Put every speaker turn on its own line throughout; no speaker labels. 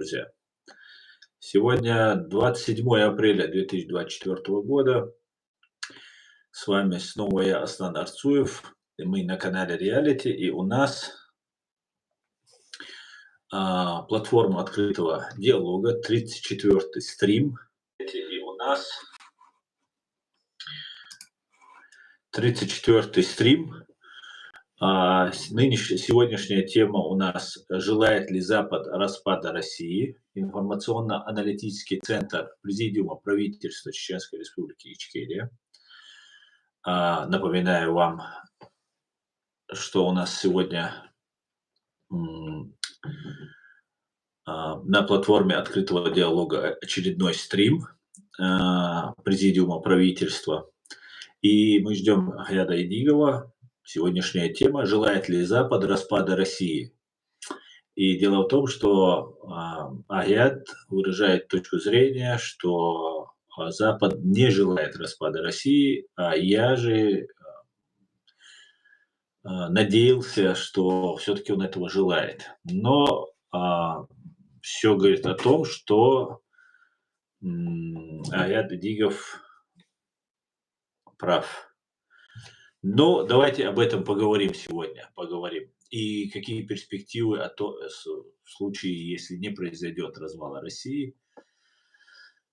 Друзья, сегодня 27 апреля 2024 года. С вами снова я, Аслан Арцуев. И мы на канале Реалити. И у нас платформа открытого диалога, 34-й стрим. И у нас 34-й стрим. Сегодняшняя тема у нас: желает ли Запад распада России? Информационно-аналитический центр Президиума правительства Чеченской Республики Ичкерия. Напоминаю вам, что у нас сегодня на платформе открытого диалога очередной стрим Президиума правительства. И мы ждем Аяда Идигова. Сегодняшняя тема: желает ли Запад распада России? И дело в том, что Аяд выражает точку зрения, что Запад не желает распада России, а я же надеялся, что все-таки он этого желает. Но все говорит о том, что Аяд Идигов прав. Но давайте об этом поговорим сегодня. И какие перспективы в случае, если не произойдет развала России.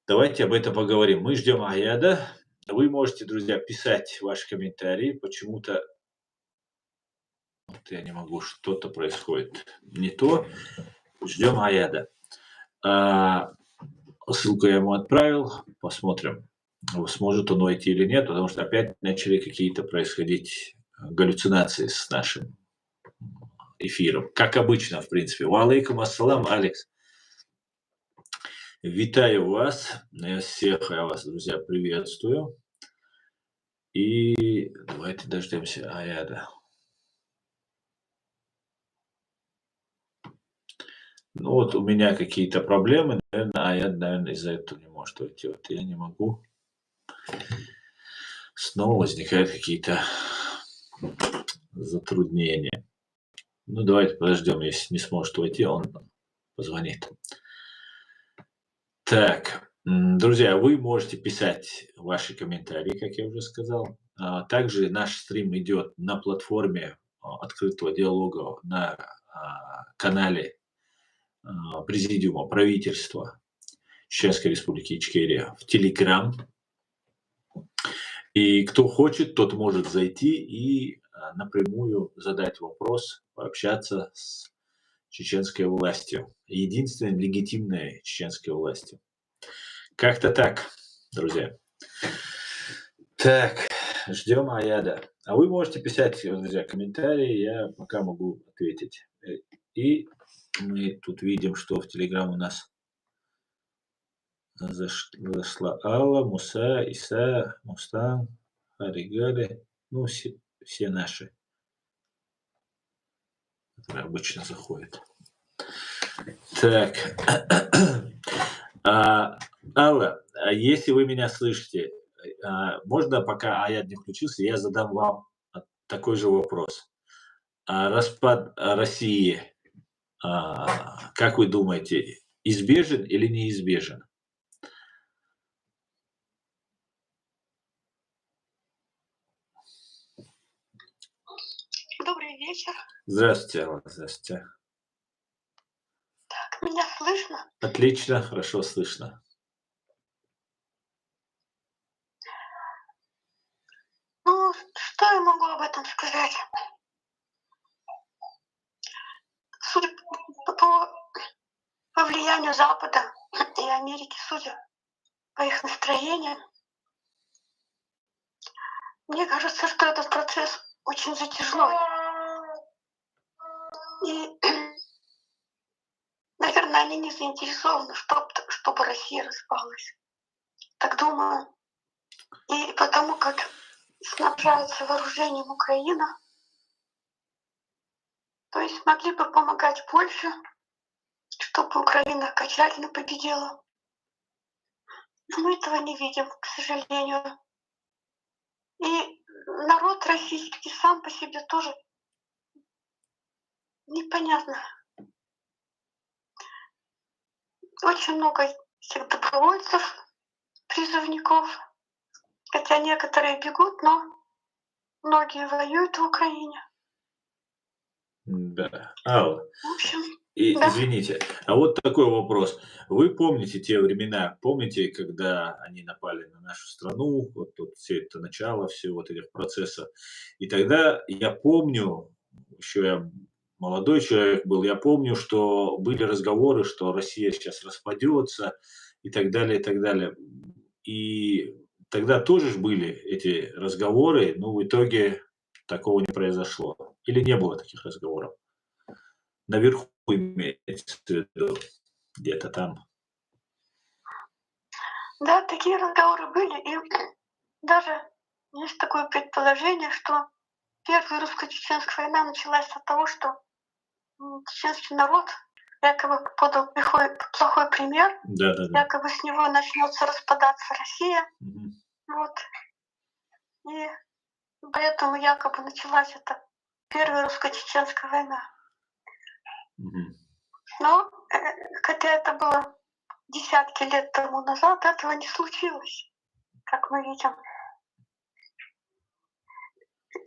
Давайте об этом поговорим. Мы ждем Аяда. Вы можете, друзья, писать ваши комментарии. Почему-то я не могу, что-то происходит не то. Ждем Аяда. Ссылку я ему отправил. Посмотрим, сможет он войти или нет, потому что опять начали какие-то происходить галлюцинации с нашим эфиром. Как обычно, в принципе. Ва алейкум ассалам, Алекс. Витаю вас. Я вас, друзья, приветствую. И давайте дождемся Аяда. Ну вот у меня какие-то проблемы, наверное, Аяд, из-за этого не может войти. Вот я не могу. Снова возникают какие-то затруднения. Ну, давайте подождем, если не сможет войти, он позвонит. Так, друзья, вы можете писать ваши комментарии, как я уже сказал. Также наш стрим идет на платформе открытого диалога на канале Президиума правительства Чеченской Республики Ичкерия в Телеграм. И кто хочет, тот может зайти и напрямую задать вопрос, пообщаться с чеченской властью. Единственной легитимной чеченской властью. Как-то так, друзья. Так, ждем Аяда. А вы можете писать, друзья, комментарии, я пока могу ответить. И мы тут видим, что в Телеграм у нас зашла Алла, Муса, Иса, Мустан, Харигали, ну, все наши, которые обычно заходят. Так, Алла, если вы меня слышите, можно, пока Аяд не включился, я задам вам такой же вопрос. Распад России, как вы думаете, избежен или неизбежен?
Добрый вечер.
Здравствуйте, Алла, здравствуйте.
Так, меня слышно?
Отлично, хорошо слышно.
Ну, что я могу об этом сказать? Судя по влиянию Запада и Америки, судя по их настроениям, мне кажется, что этот процесс очень затяжной. И, наверное, они не заинтересованы, чтобы Россия распалась. Так думаю. И потому как снабжается вооружением Украина, то есть могли бы помогать больше, чтобы Украина окончательно победила. Но мы этого не видим, к сожалению. И народ российский сам по себе тоже непонятно. очень много этих добровольцев, призывников, хотя некоторые бегут, но многие воюют в Украине.
Да. Алла,
В общем,
и
да.
извините, а вот такой вопрос. Вы помните те времена, помните, когда они напали на нашу страну, вот тут все это начало, все вот этих процессов? И тогда я помню, еще я молодой человек был, я помню, что были разговоры, что Россия сейчас распадется и так далее, и так далее. И тогда тоже ж были эти разговоры, но в итоге такого не произошло. Или не было таких разговоров? Наверху имеется в виду, где-то там.
Да, такие разговоры были, и даже есть такое предположение, что Первая русско-чеченская война началась от того, что чеченский народ якобы подал плохой пример,
Да-да-да.
якобы с него начнется распадаться Россия,
Мгм.
вот, и поэтому якобы началась эта Первая русско-чеченская война.
Мгм.
Но хотя это было десятки лет тому назад, этого не случилось, как мы видим.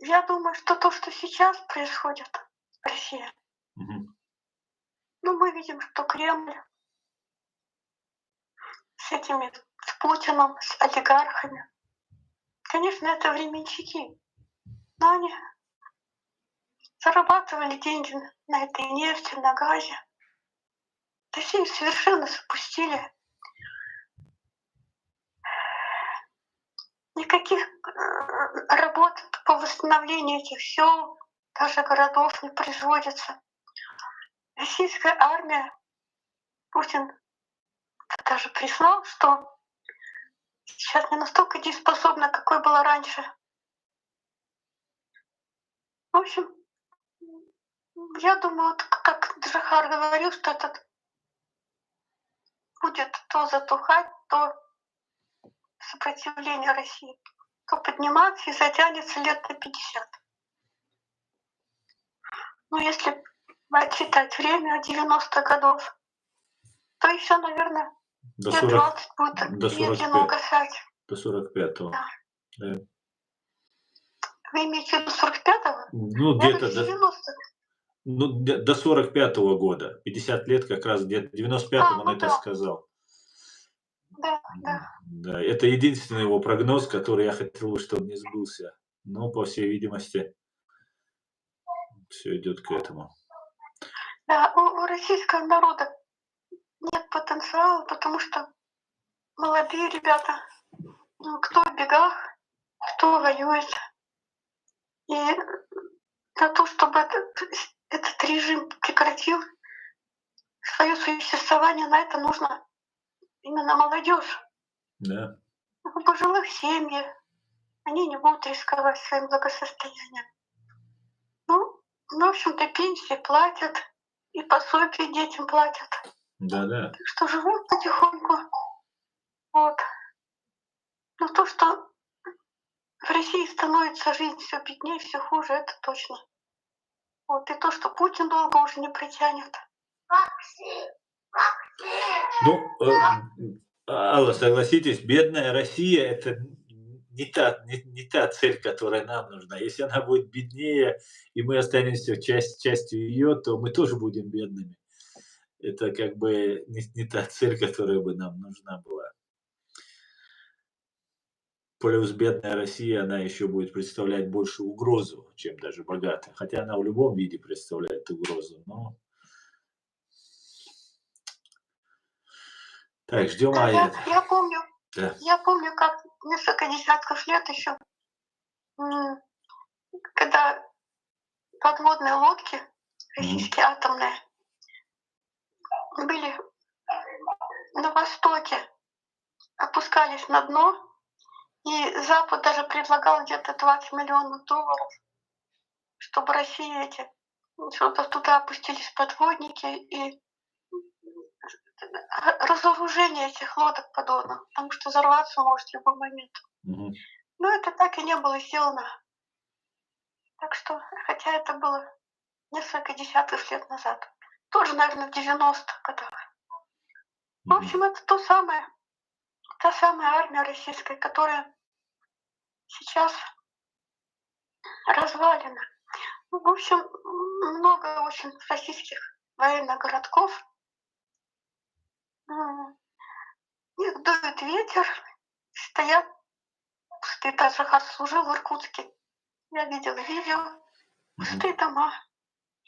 Я думаю, что то, что сейчас происходит в России,
Мгм.
ну, мы видим, что Кремль с Путиным, с олигархами, конечно, это временщики, но они зарабатывали деньги на этой нефти, на газе. Россию совершенно запустили. Никаких работ по восстановлению этих сел, даже городов не производится. Российская армия, Путин даже признал, что сейчас не настолько дееспособна, какой была раньше. В общем, я думаю, вот как Джахар говорил, что этот будет то затухать, то сопротивление России, то подниматься и затянется лет на 50. Ну, если отсчитать время от 90-х годов, то еще, наверное,
До
лет
40,
20 будет
до
медленно
45,
угасать.
до 45-го.
Да.
Да.
Вы имеете в виду 45-го?
Ну,
Я говорю,
где-то
с
до,
90-х.
ну, до 45-го года. 50 лет как раз где-то в 95-м он
Ну
это
да,
сказал.
да.
Да, это единственный его прогноз, который я хотел бы, чтобы не сбылся. Но, по всей видимости, все идет к этому.
Да, у российского народа нет потенциала, потому что молодые ребята, кто в бегах, кто воюет. И на то, чтобы этот режим прекратил свое существование, на это нужно именно молодежь.
Да,
У пожилых семьи, они не будут рисковать своим благосостоянием. Ну, в общем-то, пенсии платят, и пособия детям платят.
да-да,
Так что живут потихоньку. Вот. Но то, что в России становится жизнь все беднее, все хуже, это точно. Вот. И то, что Путин долго уже не протянет.
ну, Алла, согласитесь, бедная Россия — это не та цель, которая нам нужна. Если она будет беднее, и мы останемся частью ее, то мы тоже будем бедными. Это как бы не та цель, которая бы нам нужна была. Плюс бедная Россия, она еще будет представлять большую угрозу, чем даже богатая. Хотя она в любом виде представляет угрозу, но так, ждем
Да,
АЭД.
я помню,
Да.
как несколько десятков лет еще, когда подводные лодки
Мгм.
российские атомные были на востоке, опускались на дно, и Запад даже предлагал где-то 20 миллионов долларов, чтобы Россия чтобы туда опустились подводники и разоружение этих лодок подводных, потому что взорваться может в любой момент.
Мгм.
Но это так и не было сделано. Так что, хотя это было несколько десятков лет назад. Тоже, наверное, в 90-х годах. В
Мгм.
общем, это та самая армия российская, которая сейчас развалена. Ну, в общем, много очень российских военных городков. М, В них дует ветер, стоят пустые, даже Захар служил в Иркутске. Я видела видео,
Мгм.
пустые дома,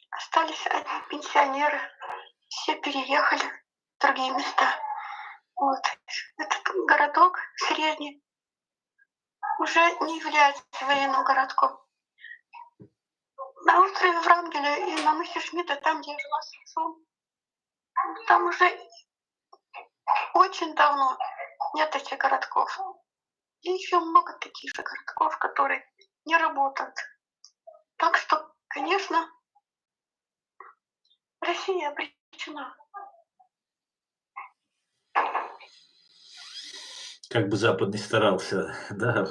остались одни пенсионеры, все переехали в другие места. Вот. Этот городок средний уже не является военным городком. На острове Врангеля и на мысе Шмидта, там, где я жила с отцом, там уже очень давно нет этих городков. И еще много таких же городков, которые не работают. Так что, конечно, Россия обречена.
Как бы Запад ни старался, да.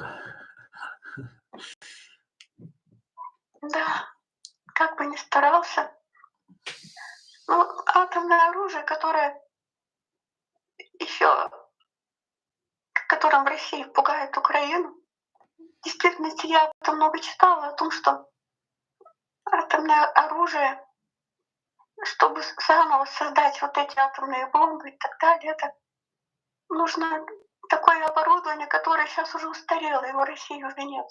Да, как бы ни старался. Но атомное оружие, которое еще, которым Россия пугает Украину, в действительности я об этом много читала, о том, что атомное оружие, чтобы заново создать вот эти атомные бомбы и так далее, это нужно такое оборудование, которое сейчас уже устарело, его в России уже нет.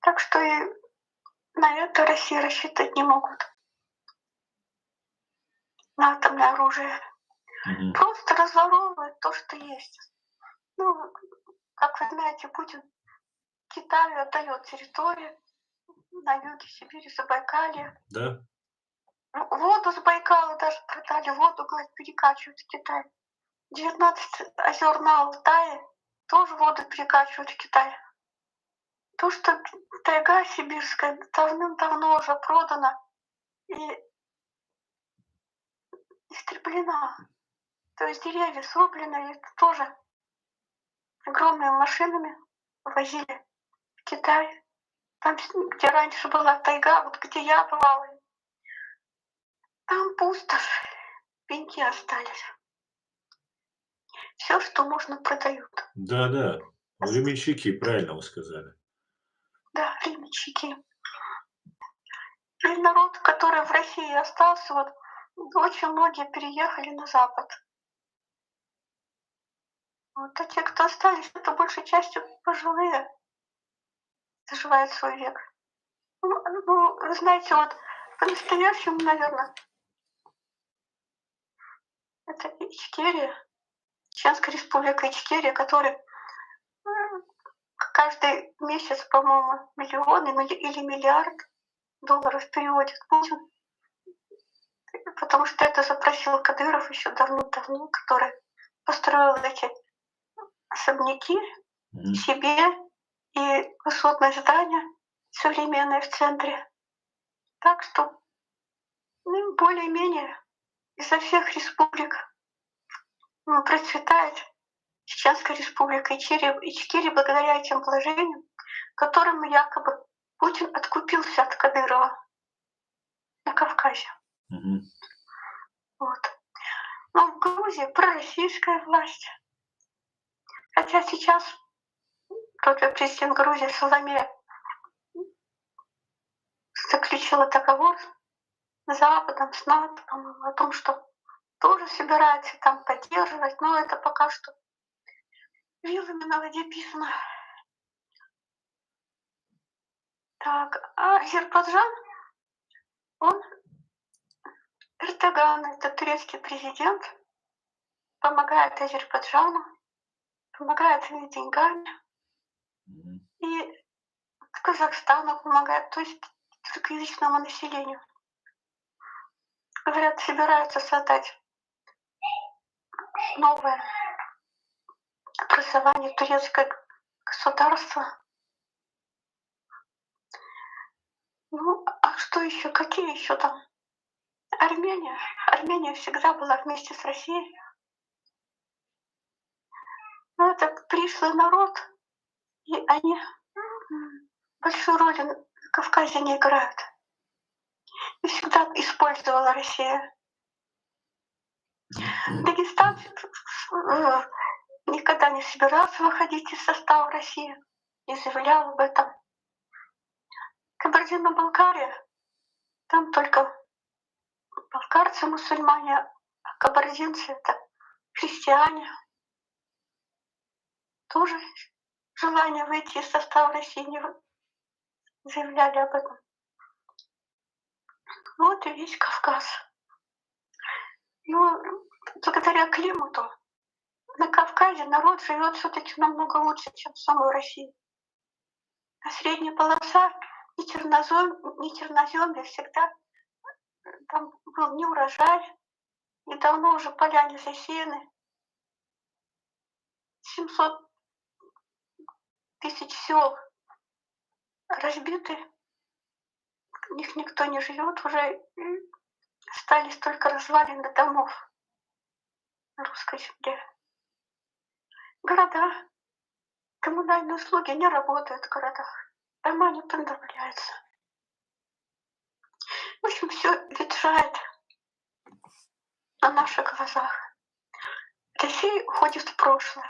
Так что и на это Россия рассчитывать не могут, на атомное оружие.
Мгм.
Просто разворовывают то, что есть. Ну, как вы знаете, Путин Китаю отдает территории на юге Сибири, Забайкалье.
Да.
Воду с Байкала даже продали, воду, говорит, перекачивают в Китай. 19 озер на Алтае тоже воду перекачивают в Китай. То, что тайга сибирская давным-давно уже продана и истреблена. То есть деревья срублены, это тоже огромными машинами возили в Китай. Там, где раньше была тайга, вот где я бывала, там пустошь, пеньки остались. Все, что можно, продают.
Да-да. Временщики, правильно вы сказали.
Да, временщики. И народ, который в России остался, вот очень многие переехали на Запад. Вот, а те, кто остались, это большей частью пожилые, доживают свой век. Вы знаете, вот по-настоящему, наверное, это Ичкерия, Чеченская республика Ичкерия, которая каждый месяц, по-моему, миллион или миллиард долларов переводит Путин, потому что это запросил Кадыров еще давно-давно, который построил эти особняки
Мгм.
себе и высотное здание современное в центре. Так что более-менее изо всех республик процветает Чеченская республика Ичкерия благодаря этим вложениям, которым якобы Путин откупился от Кадырова на Кавказе.
Мгм.
Вот. Но в Грузии пророссийская власть. Хотя сейчас тот же президент Грузии Соломея заключила договор с Западом, с НАТО, по-моему, о том, что тоже собирается там поддерживать, но это пока что вилами на воде писано. Так, а Азербайджан, он, Эрдоган, это турецкий президент, помогает Азербайджану, помогает им деньгами,
Мгм.
и Казахстану помогает, то есть тюркоязычному населению. Говорят, собираются создать новое образование, турецкое государство. Ну, а что еще? Какие еще там? Армения. Армения всегда была вместе с Россией. Но это пришлый народ, и они большую роль на Кавказе не играют. И всегда использовала Россия. Дагестан никогда не собирался выходить из состава России и заявлял об этом. Кабардино-Балкария, там только балкарцы мусульмане, а кабардинцы это христиане. Тоже желание выйти из состава России не заявляли об этом. Вот и весь Кавказ. Но благодаря климату на Кавказе народ живет все-таки намного лучше, чем в самой России. А средняя полоса и черноземье всегда там был не урожай, и давно уже поля не засеяны. 700 тысяч сел разбиты, в них никто не живет уже, и остались только развалины домов на русской земле. Города, коммунальные услуги не работают в городах, дома не подновляются. В общем, все ветшает на наших глазах. Россия уходит в прошлое.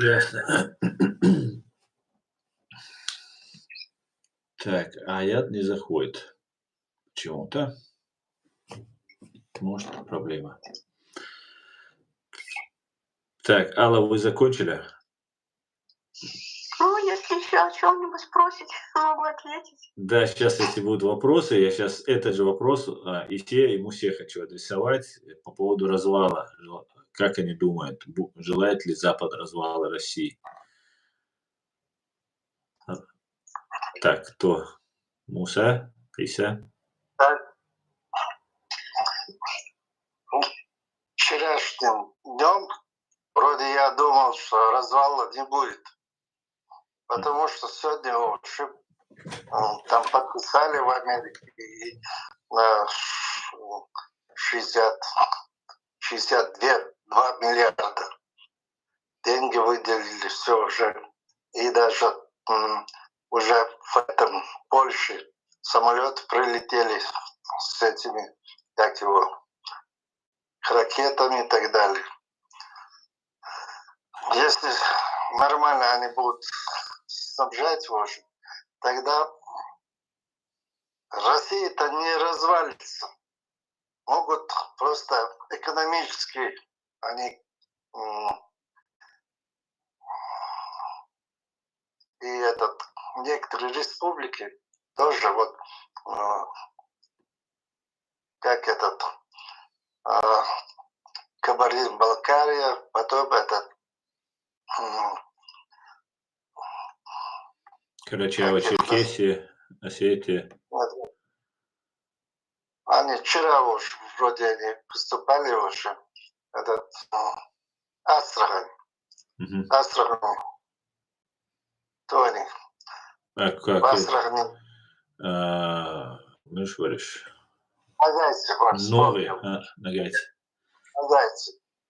Ясно. Так, аят не заходит почему-то. Может, проблема. Так, Алла, вы закончили?
Ну, если еще о чем-нибудь спросите, могу ответить.
Да, сейчас, если будут вопросы, я сейчас этот же вопрос ему всех хочу адресовать по поводу развала. Как они думают, желает ли Запад развала России? Так, кто? Муса? Иса?
Вчерашним днем вроде я думал, что развала не будет. Потому что сегодня уже там подписали в Америке и на 62 миллиарда деньги выделили, все уже. И даже уже в этом Польше самолеты прилетели с этими, как его, ракетами и так далее. Если нормально они будут снабжать его, тогда Россия-то не развалится. Могут просто экономически они и некоторые республики тоже вот как Кабардино-Балкария, потом
Карачаево-Черкесия, Осетия.
Они вчера уже вроде они поступали уже Астрахань. Астрахань. То они.
Как?
Астрахань.
Ну, что говоришь?
Нагайцы.
Новые. Нагайцы.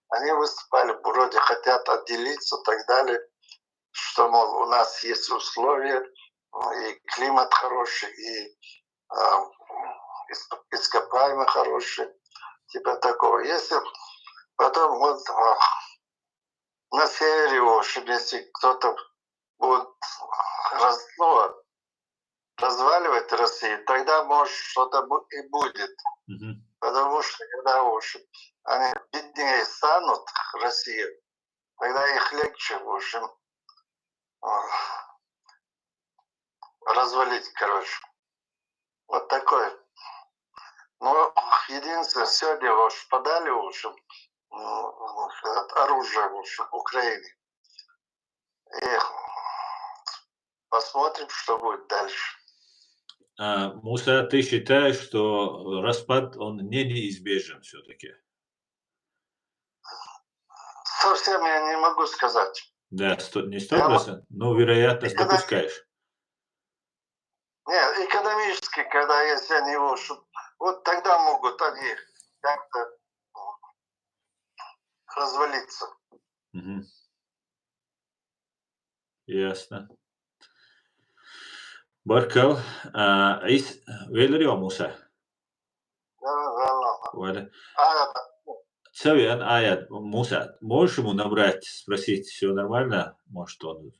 Они выступали, вроде хотят отделиться и так далее, что, мол, у нас есть условия, и климат хороший, и ископаемые хорошие, типа такого. Если потом вот на севере, в общем, если кто-то будет разваливать Россию, тогда, может, что-то и будет. Потому что когда, в общем, они беднее станут, Россия, тогда их легче, в общем, развалить, короче. Вот такое. Но единственное, сегодня, в общем, подали, в общем, оружие, в общем, Украине. И посмотрим, что будет дальше.
Муса, ты считаешь, что распад, он не неизбежен все-таки?
Совсем я не могу сказать.
Да, не 100%, но вероятность допускаешь.
Нет, экономически, когда если они вот тогда могут они как-то развалиться.
Ясно. Barkal, es vēl ir jau mūsē,
Да.
vai
А,
Савиан, Муса, можешь ему набрать, спросить, все нормально? Может, он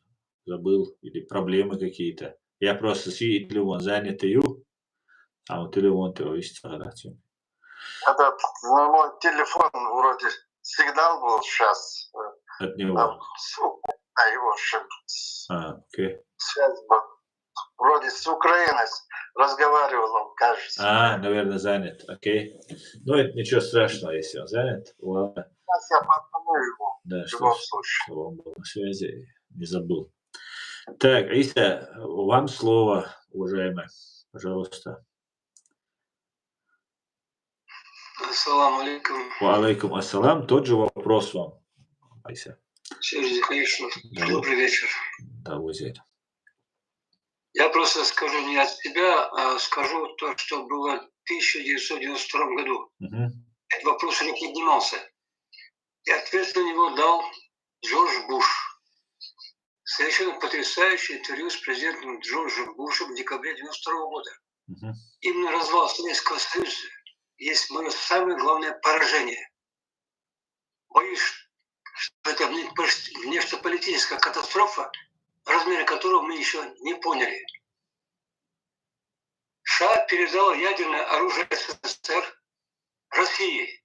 забыл или проблемы какие-то? Я просто телефон занятый, а вот телефон его есть.
этот, на мой телефон вроде сигнал был сейчас.
От
Там
него.
его
Окей.
связь была. Вроде с Украиной разговаривал он, кажется.
Наверное, занят. Окей. Ну, это ничего страшного, если он занят. Ладно.
Сейчас я позвоню ему
Да,
в любом случае.
чтобы он был на связи, не забыл. Так, Иса, вам слово, уважаемая. Пожалуйста.
Ассаламу алейкум.
Алейкум ассалам. Тот же вопрос вам, Айса.
Сердце, конечно.
Да.
Добрый вечер.
Да, Узель.
Я просто скажу не от себя, а скажу то, что было в 1992 году. Этот вопрос не поднимался. И ответ на него дал Джордж Буш. Совершенно потрясающее интервью с президентом Джорджем Бушем в декабре 1992 года. Именно развал Советского Союза есть мое самое главное поражение. Боюсь, что это внешнеполитическая катастрофа, размеры которого мы еще не поняли. США передала ядерное оружие СССР России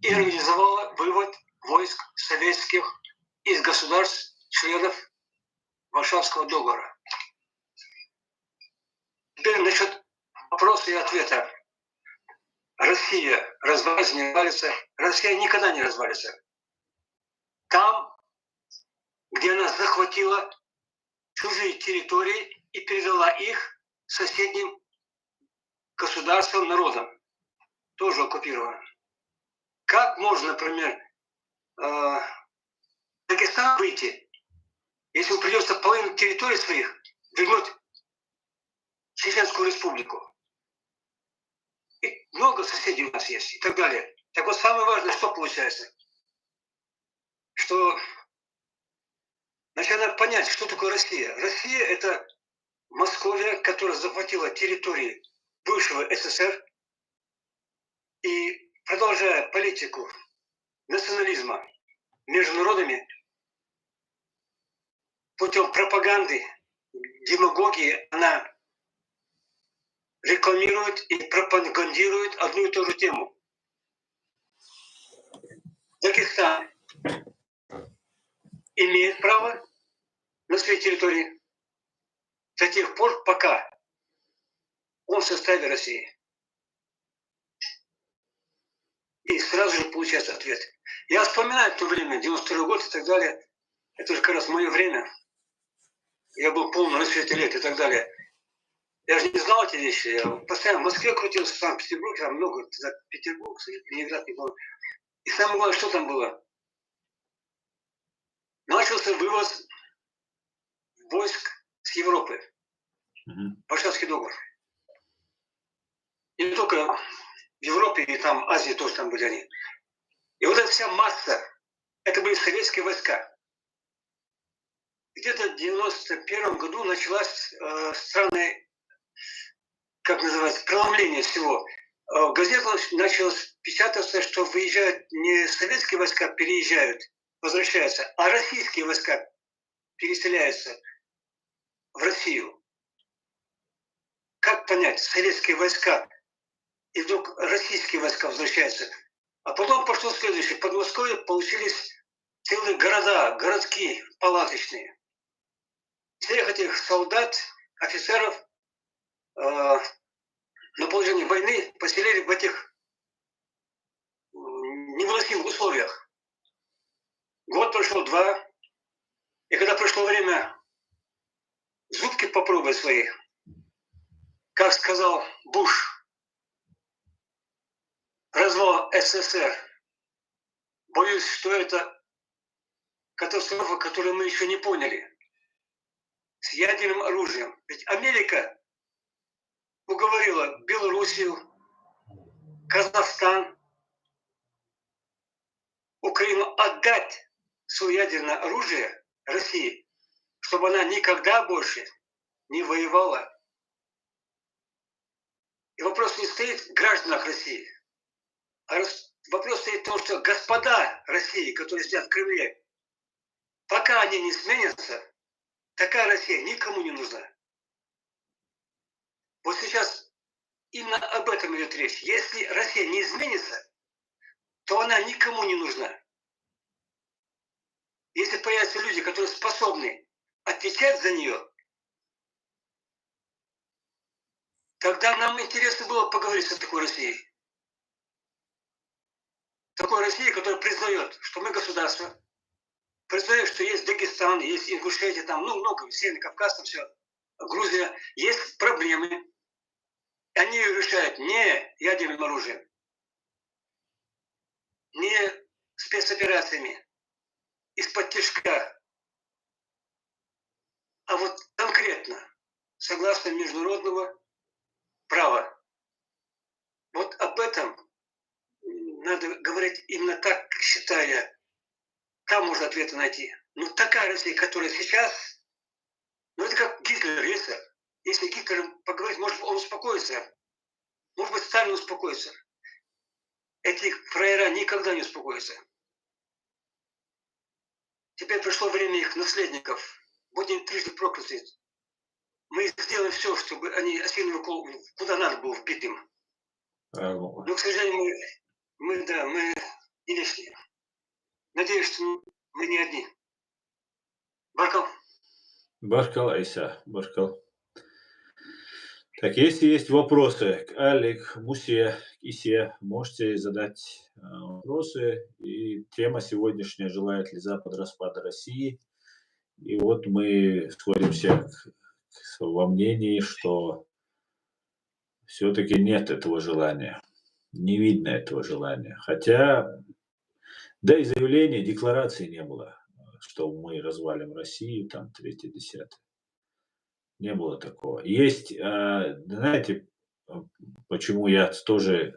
и организовала вывод войск советских из государств-членов Варшавского договора. Теперь насчет вопроса и ответа. Россия развалится, не развалится. Россия никогда не развалится. Там, где она захватила чужие территории и передала их соседним государствам, народам, тоже оккупированным. Как можно, например, Дагестан выйти, если ему придется половину территорий своих вернуть в Чеченскую республику? И много соседей у нас есть и так далее. Так вот, самое важное, что получается? Что надо понять, что такое Россия. Россия – это Московия, которая захватила территории бывшего СССР и, продолжая политику национализма между народами, путем пропаганды, демагогии, она рекламирует и пропагандирует одну и ту же тему. Дагестан имеет право на своей территории до тех пор, пока он в составе России. И сразу же получается ответ. Я вспоминаю то время, 92 год и так далее. Это же как раз мое время. Я был полный расцвете лет и так далее. Я же не знал эти вещи. Я постоянно в Москве крутился, в Санкт-Петербурге, там много, Петербург, Ленинград не было. И самое главное, что там было? Начался вывоз войск с Европы. Варшавский договор. И не только в Европе, и там Азии тоже там были они. И вот эта вся масса, это были советские войска. Где-то в 91 году началась странная, как называется, преломление всего. В газетах началось печататься, что выезжают не советские войска, переезжают, возвращаются, а российские войска переселяются в Россию. Как понять, советские войска, и вдруг российские войска возвращаются? А потом пошло следующее. В Подмосковье получились целые города, городки палаточные. Всех этих солдат, офицеров на положении войны поселили в этих невыносимых условиях. Год прошел, два. И когда пришло время зубки попробовать свои, как сказал Буш, развал СССР, боюсь, что это катастрофа, которую мы еще не поняли. С ядерным оружием. Ведь Америка уговорила Белоруссию, Казахстан, Украину отдать свое ядерное оружие России, чтобы она никогда больше не воевала. И вопрос не стоит в гражданах России, а вопрос стоит в том, что господа России, которые сидят в Кремле, пока они не сменятся, такая Россия никому не нужна. Вот сейчас именно об этом идет речь. Если Россия не изменится, то она никому не нужна. Если появятся люди, которые способны отвечать за нее, тогда нам интересно было поговорить о такой России. Такой России, которая признает, что мы государство, признает, что есть Дагестан, есть Ингушетия, там, ну, много, Северный Кавказ, там все, Грузия. Есть проблемы. Они ее решают не ядерным оружием, не спецоперациями, из-под тишка, а вот конкретно, согласно международного права. Вот об этом надо говорить именно так, считаю я. Там можно ответы найти. Но такая Россия, которая сейчас, ну это как Гитлер, если Гитлером поговорить, может он успокоится. Может быть, Сталин успокоится. Эти фраера никогда не успокоятся. Теперь пришло время их наследников. Будем трижды прокляты. Мы сделаем все, чтобы они осиновый кол куда надо было вбить им. Но, к сожалению, мы не лишние. Надеюсь, что мы не одни. Баркал.
Баркал, Айса, Баркал. Так, если есть вопросы к Али, к Мусе, к Исе, можете задать вопросы. И тема сегодняшняя: желает ли Запад распада России? И вот мы сходимся во мнении, что все-таки нет этого желания. Не видно этого желания. Хотя, да и заявления, декларации не было, что мы развалим Россию, там, 3-10. Не было такого. Есть, знаете, почему я тоже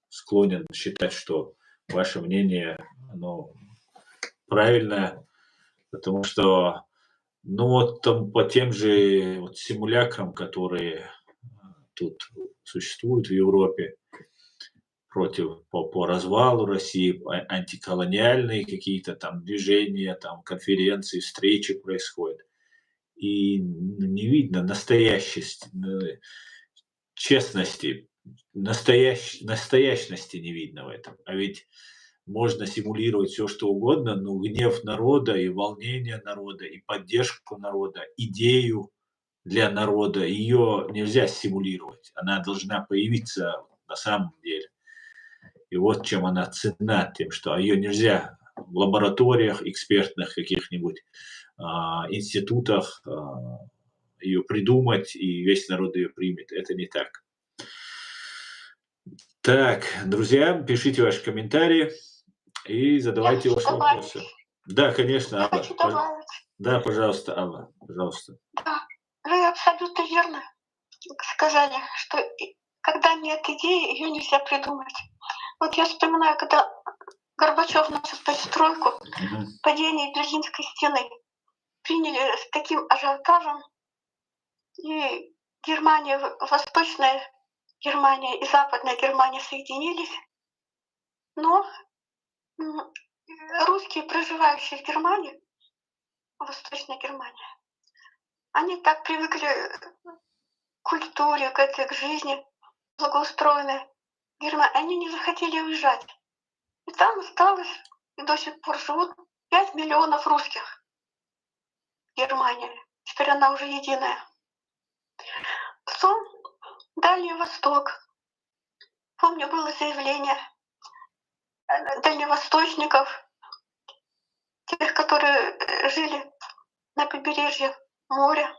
склонен считать, что ваше мнение, оно правильное, потому что, ну вот там по тем же вот симулякрам, которые тут существуют в Европе, по развалу России, антиколониальные какие-то там движения, там конференции, встречи происходят. И не видно честности, настоящности не видно в этом. А ведь можно симулировать все, что угодно, но гнев народа и волнение народа, и поддержку народа, идею для народа, ее нельзя симулировать. Она должна появиться на самом деле. И вот чем она ценна, тем, что ее нельзя в лабораториях экспертных каких-нибудь институтах ее придумать, и весь народ ее примет. Это не так. Так, друзья, пишите ваши комментарии и задавайте ваши вопросы. Да, конечно, Алла.
Хочу добавить.
Да, пожалуйста, Алла, пожалуйста.
Да, вы абсолютно верно сказали, что когда нет идеи, ее нельзя придумать. Вот я вспоминаю, когда Горбачев начал перестройку, падение Берлинской стены приняли с таким ажиотажем, и Германия, Восточная Германия и Западная Германия соединились, но русские, проживающие в Германии, Восточной Германии, они так привыкли к культуре, к жизни благоустроенной Германии, они не захотели уезжать. И там осталось, и до сих пор живут 5 миллионов русских в Германии. Теперь она уже единая. Потом Дальний Восток. Помню, было заявление дальневосточников, тех, которые жили на побережье моря.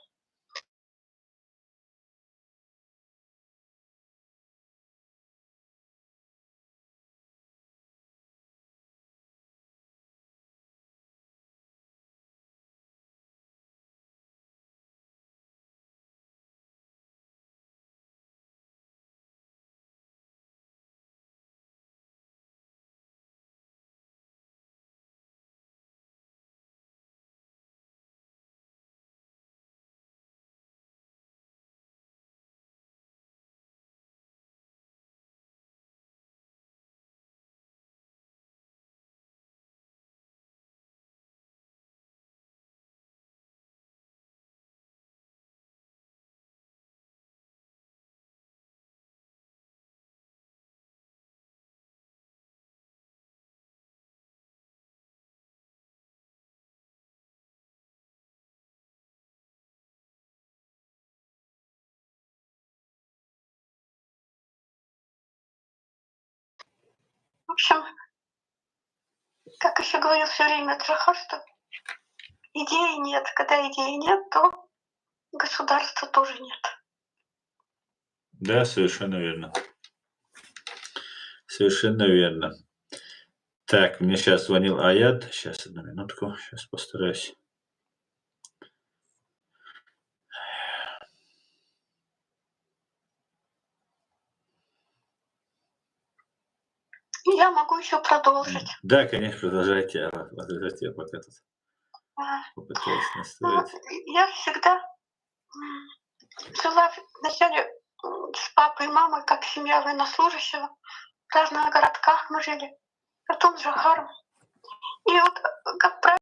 В общем, как еще говорил все время Джахар, что идеи нет. Когда идеи нет, то государства тоже нет.
Да, совершенно верно. Совершенно верно. Так, мне сейчас звонил Аят. Сейчас, одну минутку. Сейчас постараюсь.
Я могу еще продолжить.
Да, конечно, продолжайте. Я пока тут попытаюсь
Ну,
настроить.
я всегда жила вначале с папой и мамой, как семья военнослужащего. В разных городках мы жили. Потом с Жахаром. И вот, как правило,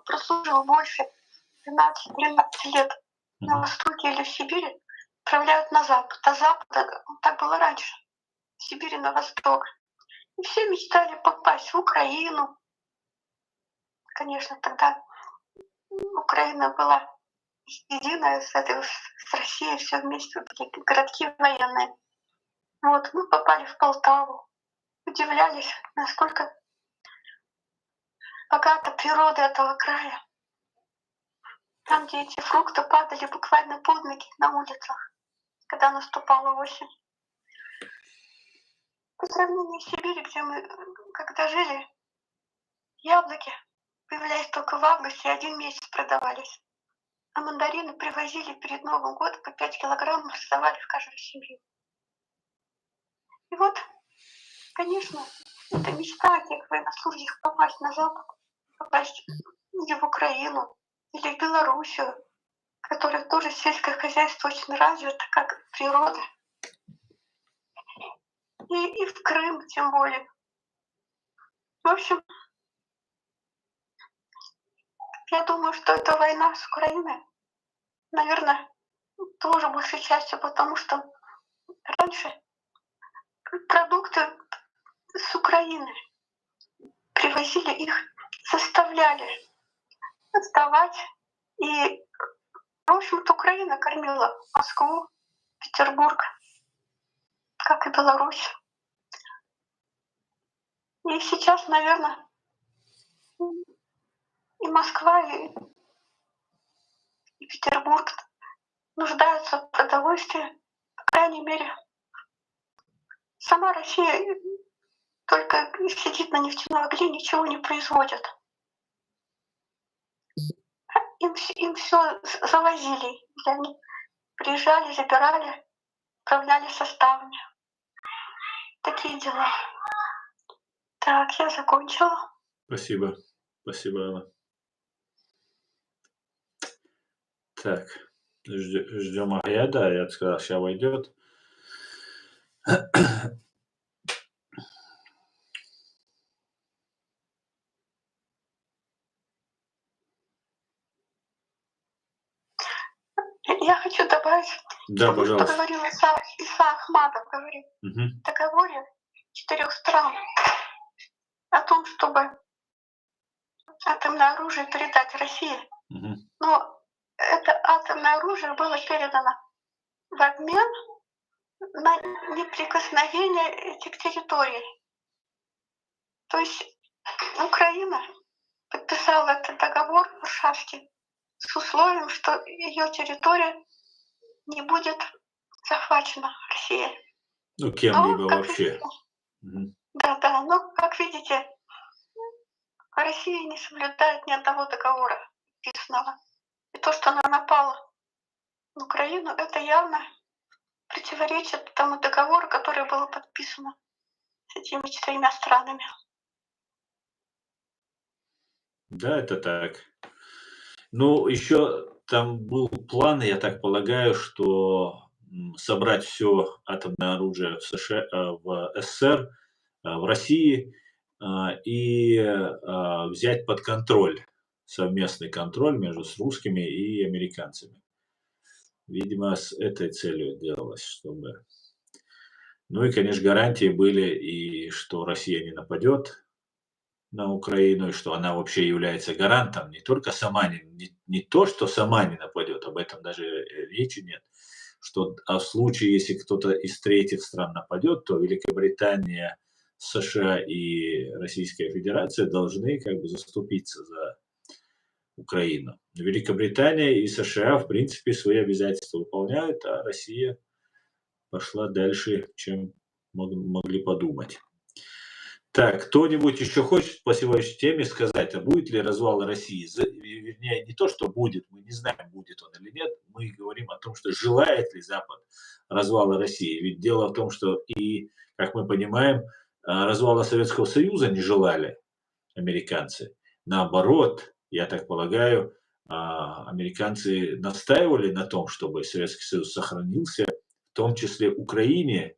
прослужил больше 12-13 лет на Востоке или в Сибири, отправляют на Запад. А Запад, так было раньше, в Сибири на Восток. И все мечтали попасть в Украину. Конечно, тогда Украина была единая с Россией, все вместе, вот эти городки военные. Вот, мы попали в Полтаву, удивлялись, насколько богата природа этого края. Там, где эти фрукты падали буквально под ноги на улицах, когда наступала осень. По сравнению с Сибирью, где мы когда жили, яблоки появлялись только в августе, 1 месяц продавались. А мандарины привозили перед Новым годом по 5 килограммов, раздавали в каждую семью. И вот, конечно, это мечта тех военнослужащих попасть на Запад, попасть или в Украину, или в Белоруссию, в которой тоже сельское хозяйство очень развито, как природа. И в Крым тем более. В общем, я думаю, что эта война с Украиной, наверное, тоже большей частью потому, что раньше продукты с Украины привозили, их заставляли сдавать. И, в общем-то, Украина кормила Москву, Петербург, как и Беларусь. И сейчас, наверное, и Москва, и Петербург нуждаются в продовольствии. По крайней мере, сама Россия только сидит на нефтяной огле, ничего не производит. Им все завозили. Они приезжали, забирали, отправляли составами. Такие дела. Так, я закончила.
Спасибо. Спасибо, Алла. Так, ждем Аяда. Аяд сказал, сейчас войдет.
Я хочу добавить,
Да, пожалуйста.
что говорил Иса Ахмадов, говорит, в договоре 4 стран о том, чтобы атомное оружие передать России. Но это атомное оружие было передано в обмен на неприкосновение этих территорий. То есть Украина подписала этот договор Варшавский с условием, что ее территория не будет захвачена Россией.
Ну, кем-либо вообще.
Да, но, как видите, Россия не соблюдает ни одного договора подписанного. И то, что она напала на Украину, это явно противоречит тому договору, который был подписан с этими 4 странами.
Да, это так. Ну, еще там был план, я так полагаю, что собрать все атомное оружие в США, в СССР, в России и взять под контроль, совместный контроль между русскими и американцами. видимо, с этой целью делалось, чтобы... Ну и, конечно, гарантии были, и что Россия не нападет на Украину, и что она вообще является гарантом, не только сама, не то, что сама не нападет, об этом даже речи нет, что в случае, если кто-то из третьих стран нападет, то Великобритания, США и Российская Федерация должны как бы заступиться за Украину. Великобритания и США, в принципе, свои обязательства выполняют, а Россия пошла дальше, чем могли подумать. Так, кто-нибудь еще хочет по сегодняшней теме сказать, а будет ли развал России? Вернее, не то, что будет, мы не знаем, будет он или нет, мы говорим о том, что желает ли Запад развала России. Ведь дело в том, что и, как мы понимаем, развала Советского Союза не желали американцы. Наоборот, я так полагаю, американцы настаивали на том, чтобы Советский Союз сохранился, в том числе Украине,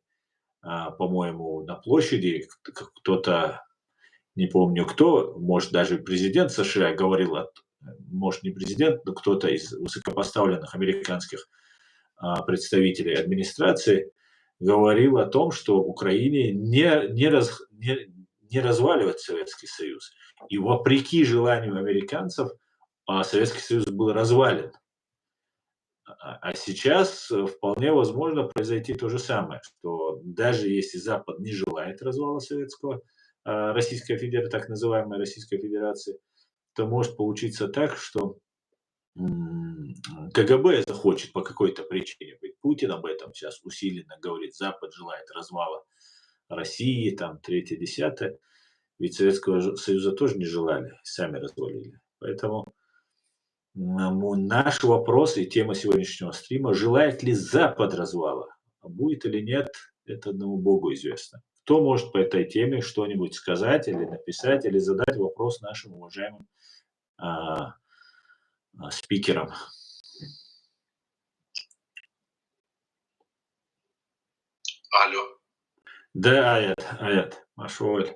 по-моему, на площади кто-то, не помню кто, может, даже президент США говорил, может, не президент, но кто-то из высокопоставленных американских представителей администрации говорил о том, что Украине не разваливать Советский Союз. И вопреки желанию американцев Советский Союз был развален. А сейчас вполне возможно произойти то же самое, что даже если Запад не желает развала Российской Федерации, так называемой Российской Федерации, то может получиться так, что КГБ захочет по какой-то причине. Ведь Путин об этом сейчас усиленно говорит. Запад желает развала России, там, третье, десятое. Ведь Советского Союза тоже не желали, сами развалили. Поэтому наш вопрос и тема сегодняшнего стрима: желает ли Запад развала? А будет или нет, это одному Богу известно. Кто может по этой теме что-нибудь сказать или написать, или задать вопрос нашим уважаемым спикерам?
Алло.
Да, Аят, Машуль.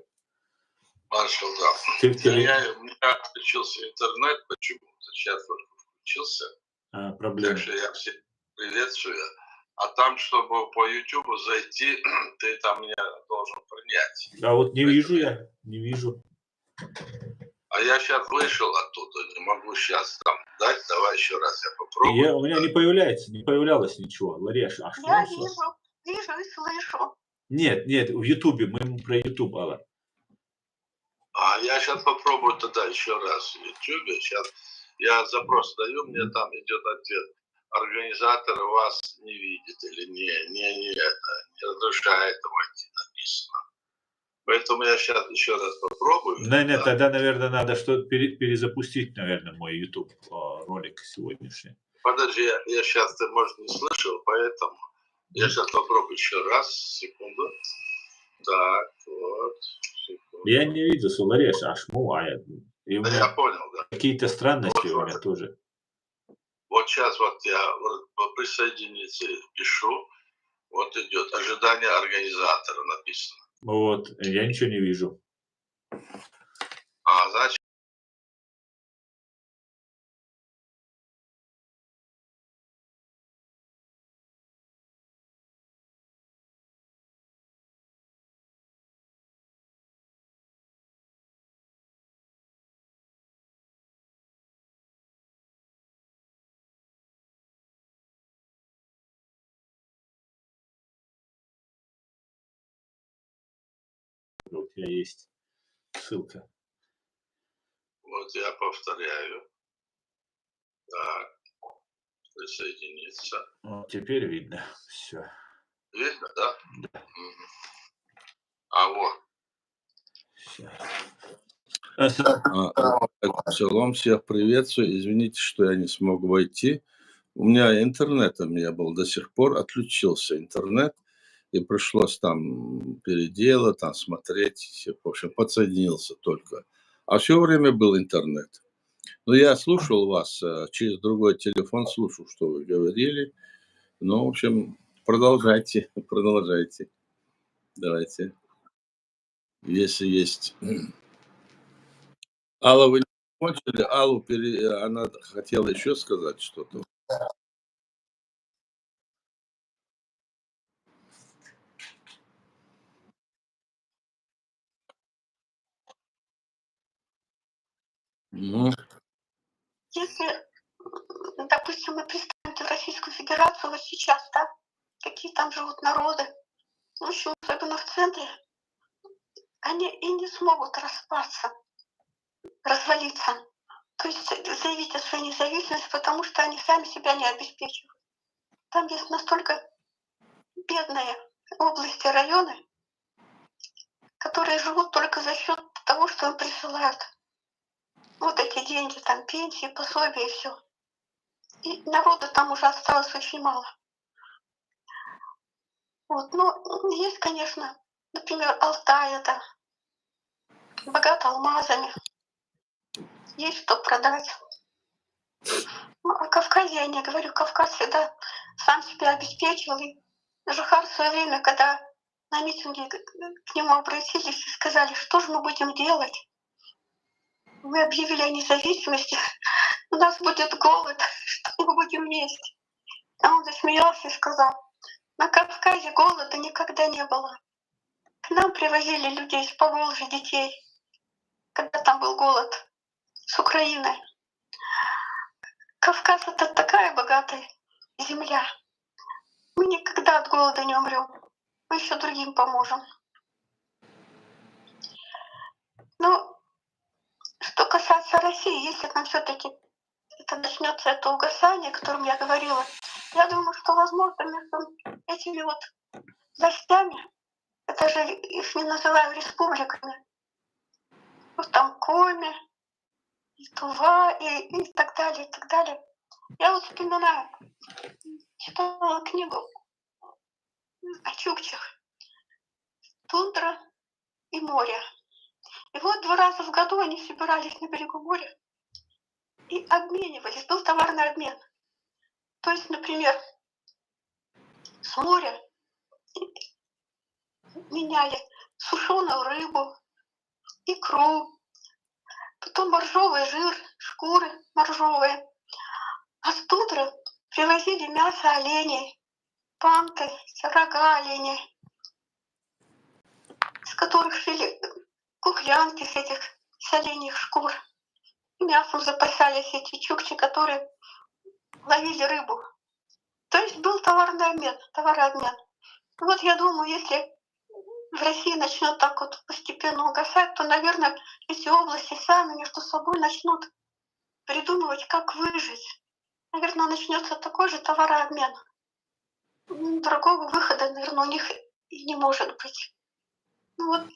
Маршал, да.
Ты
у меня включился интернет почему-то, сейчас только включился.
Проблема.
Так что я всех приветствую. А там, чтобы по YouTube зайти, ты там меня должен принять.
А вот не вижу я, не вижу.
А я сейчас вышел оттуда, не могу сейчас там дать. Давай еще раз я попробую.
У меня не появлялось ничего. Лареш, а что?
Я вижу и слышу.
Нет, в Ютубе, мы про Ютуб, Алла.
А я сейчас попробую тогда еще раз в Ютубе. Сейчас я запрос даю, мне там идет ответ. Организатор вас не видит или не разрешает войти, написано. Поэтому я сейчас еще раз попробую.
Нет, тогда, наверное, надо что-то перезапустить, наверное, мой YouTube ролик сегодняшний.
Подожди, я сейчас, ты, может, не слышал, поэтому я сейчас попробую еще раз, секунду. Так, вот, секунду.
Я не видел, Солареш, аж мувает.
Я понял, да.
Какие-то странности у меня тоже.
Вот сейчас вот я присоединиться пишу, вот идет ожидание организатора написано.
Вот, я ничего не вижу.
Значит,
У тебя есть ссылка.
Вот я повторяю. Так, присоединиться.
Вот теперь видно все.
Видно, да?
Да.
Вот.
Шалом, всех приветствую. Извините, что я не смог войти. У меня интернет был до сих пор, отключился интернет, и пришлось там переделать, там смотреть. В общем, подсоединился только. А все время был интернет. Но я слушал вас через другой телефон, слушал, что вы говорили. Ну, в общем, продолжайте. Давайте. Если есть... Алла, вы не кончили? Аллу, она хотела еще сказать что-то.
Если, допустим, мы представим в Российскую Федерацию вот сейчас, да, какие там живут народы, в общем, особенно в центре, они и не смогут распаться, развалиться. То есть заявить о своей независимости, потому что они сами себя не обеспечивают. Там есть настолько бедные области, районы, которые живут только за счет того, что им присылают. Вот эти деньги, там пенсии, пособия и все. И народа там уже осталось очень мало. Вот, ну, есть, конечно, например, Алтай, это богат алмазами, есть что продать. Ну, о Кавказе я не говорю, Кавказ всегда сам себя обеспечивал. И Жихар в свое время, когда на митинге к нему обратились и сказали, что же мы будем делать? Мы объявили о независимости, у нас будет голод, что мы будем есть? А он засмеялся и сказал, на Кавказе голода никогда не было. К нам привозили людей из Поволжья, детей, когда там был голод, с Украины. Кавказ — это такая богатая земля. Мы никогда от голода не умрем. Мы еще другим поможем. Но что касается России, если там все-таки это начнется это угасание, о котором я говорила, я думаю, что возможно между этими вот властями, это же их не называю республиками, вот там Коми, и Тува, и так далее, и так далее. Я вот вспоминаю, читала книгу о чукчах «Тундра и море». И вот 2 раза в году они собирались на берегу моря и обменивались, был товарный обмен. То есть, например, с моря меняли сушеную рыбу, икру, потом моржовый жир, шкуры моржовые. А с тундры привозили мясо оленей, панты, рога оленей, с которых шили кухлянки с этих с оленьих шкур. Мясом запасались эти чукчи, которые ловили рыбу. То есть был товарообмен. Вот я думаю, если в России начнет так вот постепенно угасать, то, наверное, эти области сами между собой начнут придумывать, как выжить. Наверное, начнется такой же товарообмен. Другого выхода, наверное, у них и не может быть. Ну вот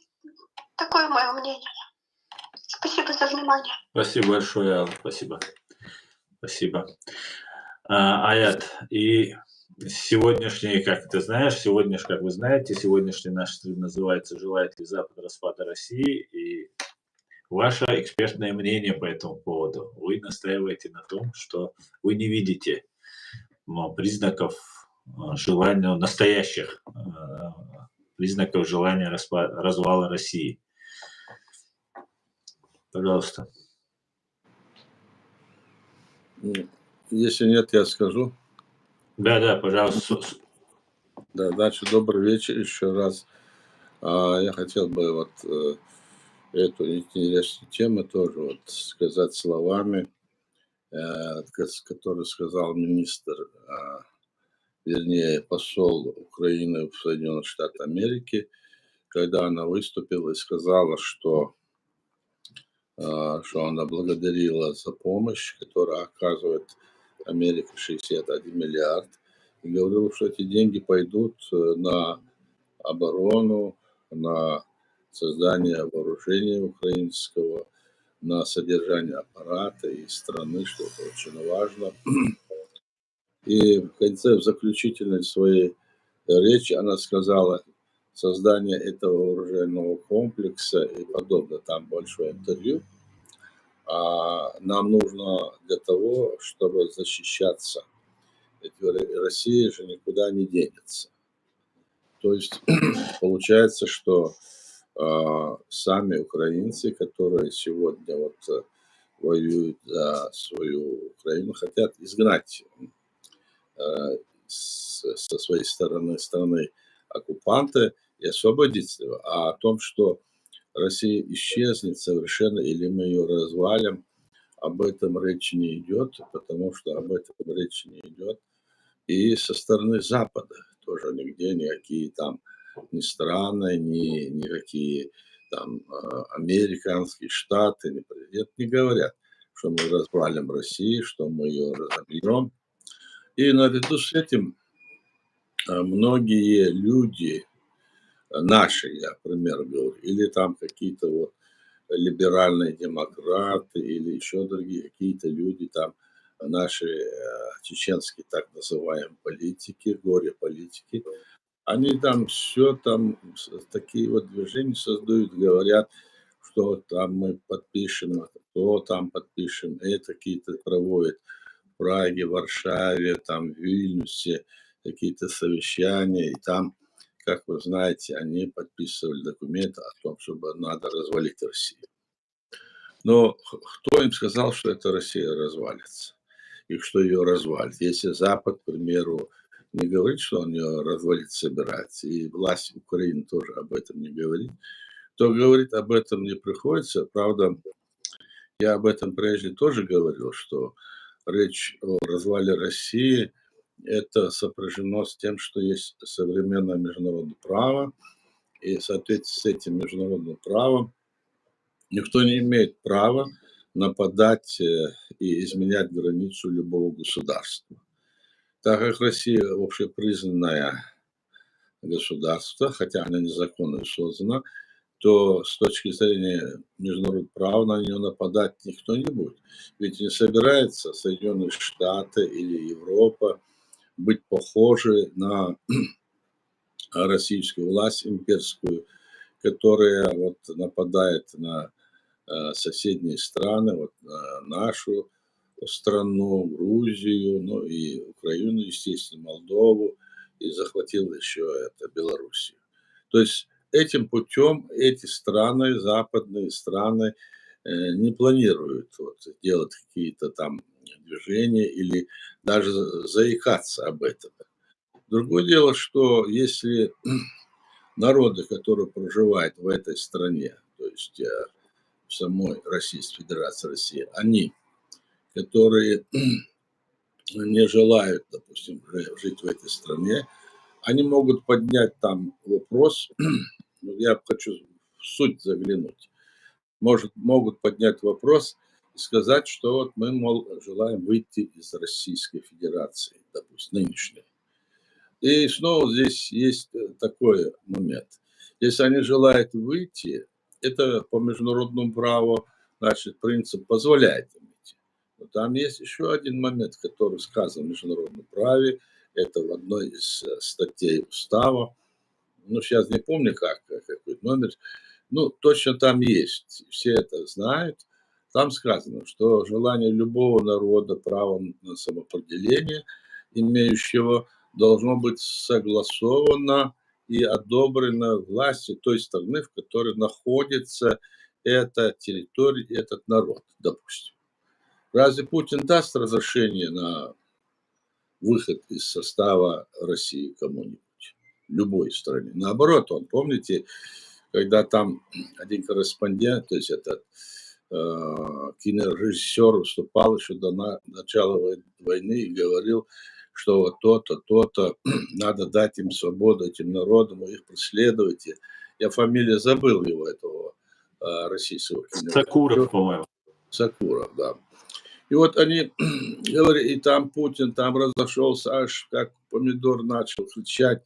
такое мое мнение. Спасибо за внимание.
Спасибо большое, Алла, спасибо. Спасибо. Аят, и сегодняшний, как ты знаешь, как вы знаете, сегодняшний наш стрим называется «Желает ли Запад распада России?» И ваше экспертное мнение по этому поводу. Вы настаиваете на том, что вы не видите признаков желания, настоящих признаков желания развала России. Пожалуйста.
Если нет, я скажу.
Да, пожалуйста.
Да, дальше добрый вечер еще раз. Я хотел бы вот эту интересную тему тоже вот сказать словами, которые сказал министр, вернее, посол Украины в Соединенных Штатах Америки, когда она выступила и сказала, что она благодарила за помощь, которую оказывает Америка, 61 миллиард, и говорила, что эти деньги пойдут на оборону, на создание вооружения украинского, на содержание аппарата и страны, что это очень важно. И в конце, в заключительной своей речи она сказала, создание этого вооруженного комплекса и подобное, там большое интервью, нам нужно для того, чтобы защищаться. Ведь Россия же никуда не денется. То есть получается, что сами украинцы, которые сегодня вот воюют за свою Украину, хотят изгнать со своей стороны страны оккупанта и освободить его. А о том, что Россия исчезнет совершенно или мы ее развалим, об этом речи не идет, потому что об этом речи не идет. И со стороны Запада тоже нигде никакие там ни страны, никакие там американские штаты, ни президент не говорят, что мы развалим Россию, что мы ее разобьем. И наряду с этим многие люди, наши, я, например, говорю, или там какие-то вот либеральные демократы, или еще другие какие-то люди, там наши чеченские так называемые политики, горе-политики, они там все там, такие вот движения создают, говорят, что там мы подпишем, то там подпишем, это какие-то проводят в Праге, Варшаве, там в Вильнюсе какие-то совещания, и там, как вы знаете, они подписывали документы о том, чтобы надо развалить Россию. Но кто им сказал, что эта Россия развалится и что ее развалит? Если Запад, к примеру, не говорит, что он ее развалить собирается, и власть Украины тоже об этом не говорит, то говорить об этом не приходится. Правда, я об этом прежде тоже говорил, что речь о развале России это сопряжено с тем, что есть современное международное право, и в соответствии с этим международным правом никто не имеет права нападать и изменять границу любого государства. Так как Россия общепризнанное государство, хотя она незаконно создана, то с точки зрения международного права на нее нападать никто не будет. Ведь не собирается Соединенные Штаты или Европа быть похожи на российскую власть имперскую, которая вот нападает на соседние страны, вот нашу страну, Грузию, ну и Украину, естественно, Молдову, и захватил еще это Белоруссию. То есть этим путем эти страны, западные страны, не планируют вот, делать какие-то там движения или даже заикаться об этом. Другое дело, что если народы, которые проживают в этой стране, то есть в самой Российской Федерации России, они, которые не желают, допустим, жить в этой стране, они могут поднять там вопрос, я хочу в суть заглянуть, могут поднять вопрос и сказать, что вот мы, мол, желаем выйти из Российской Федерации, допустим, нынешней. И снова здесь есть такой момент. Если они желают выйти, это по международному праву, значит, принцип позволяет им идти. Но там есть еще один момент, который сказан в международном праве. Это в одной из статей устава. Ну, сейчас не помню, какой номер. Ну, точно там есть. Все это знают. Там сказано, что желание любого народа, право на самоопределение, имеющего, должно быть согласовано и одобрено властью той страны, в которой находится эта территория, этот народ, допустим. Разве Путин даст разрешение на выход из состава России кому-нибудь? Любой стране. Наоборот, он, помните, когда там один корреспондент, то есть этот кинорежиссер выступал еще до начала войны и говорил, что вот то-то, то-то, надо дать им свободу, этим народам, их преследуйте. Я фамилию забыл его, этого российского кинорежиссера.
Сакуров, по-моему.
Сакуров, да. И вот они говорят, и там Путин там разошелся, аж как помидор начал кричать,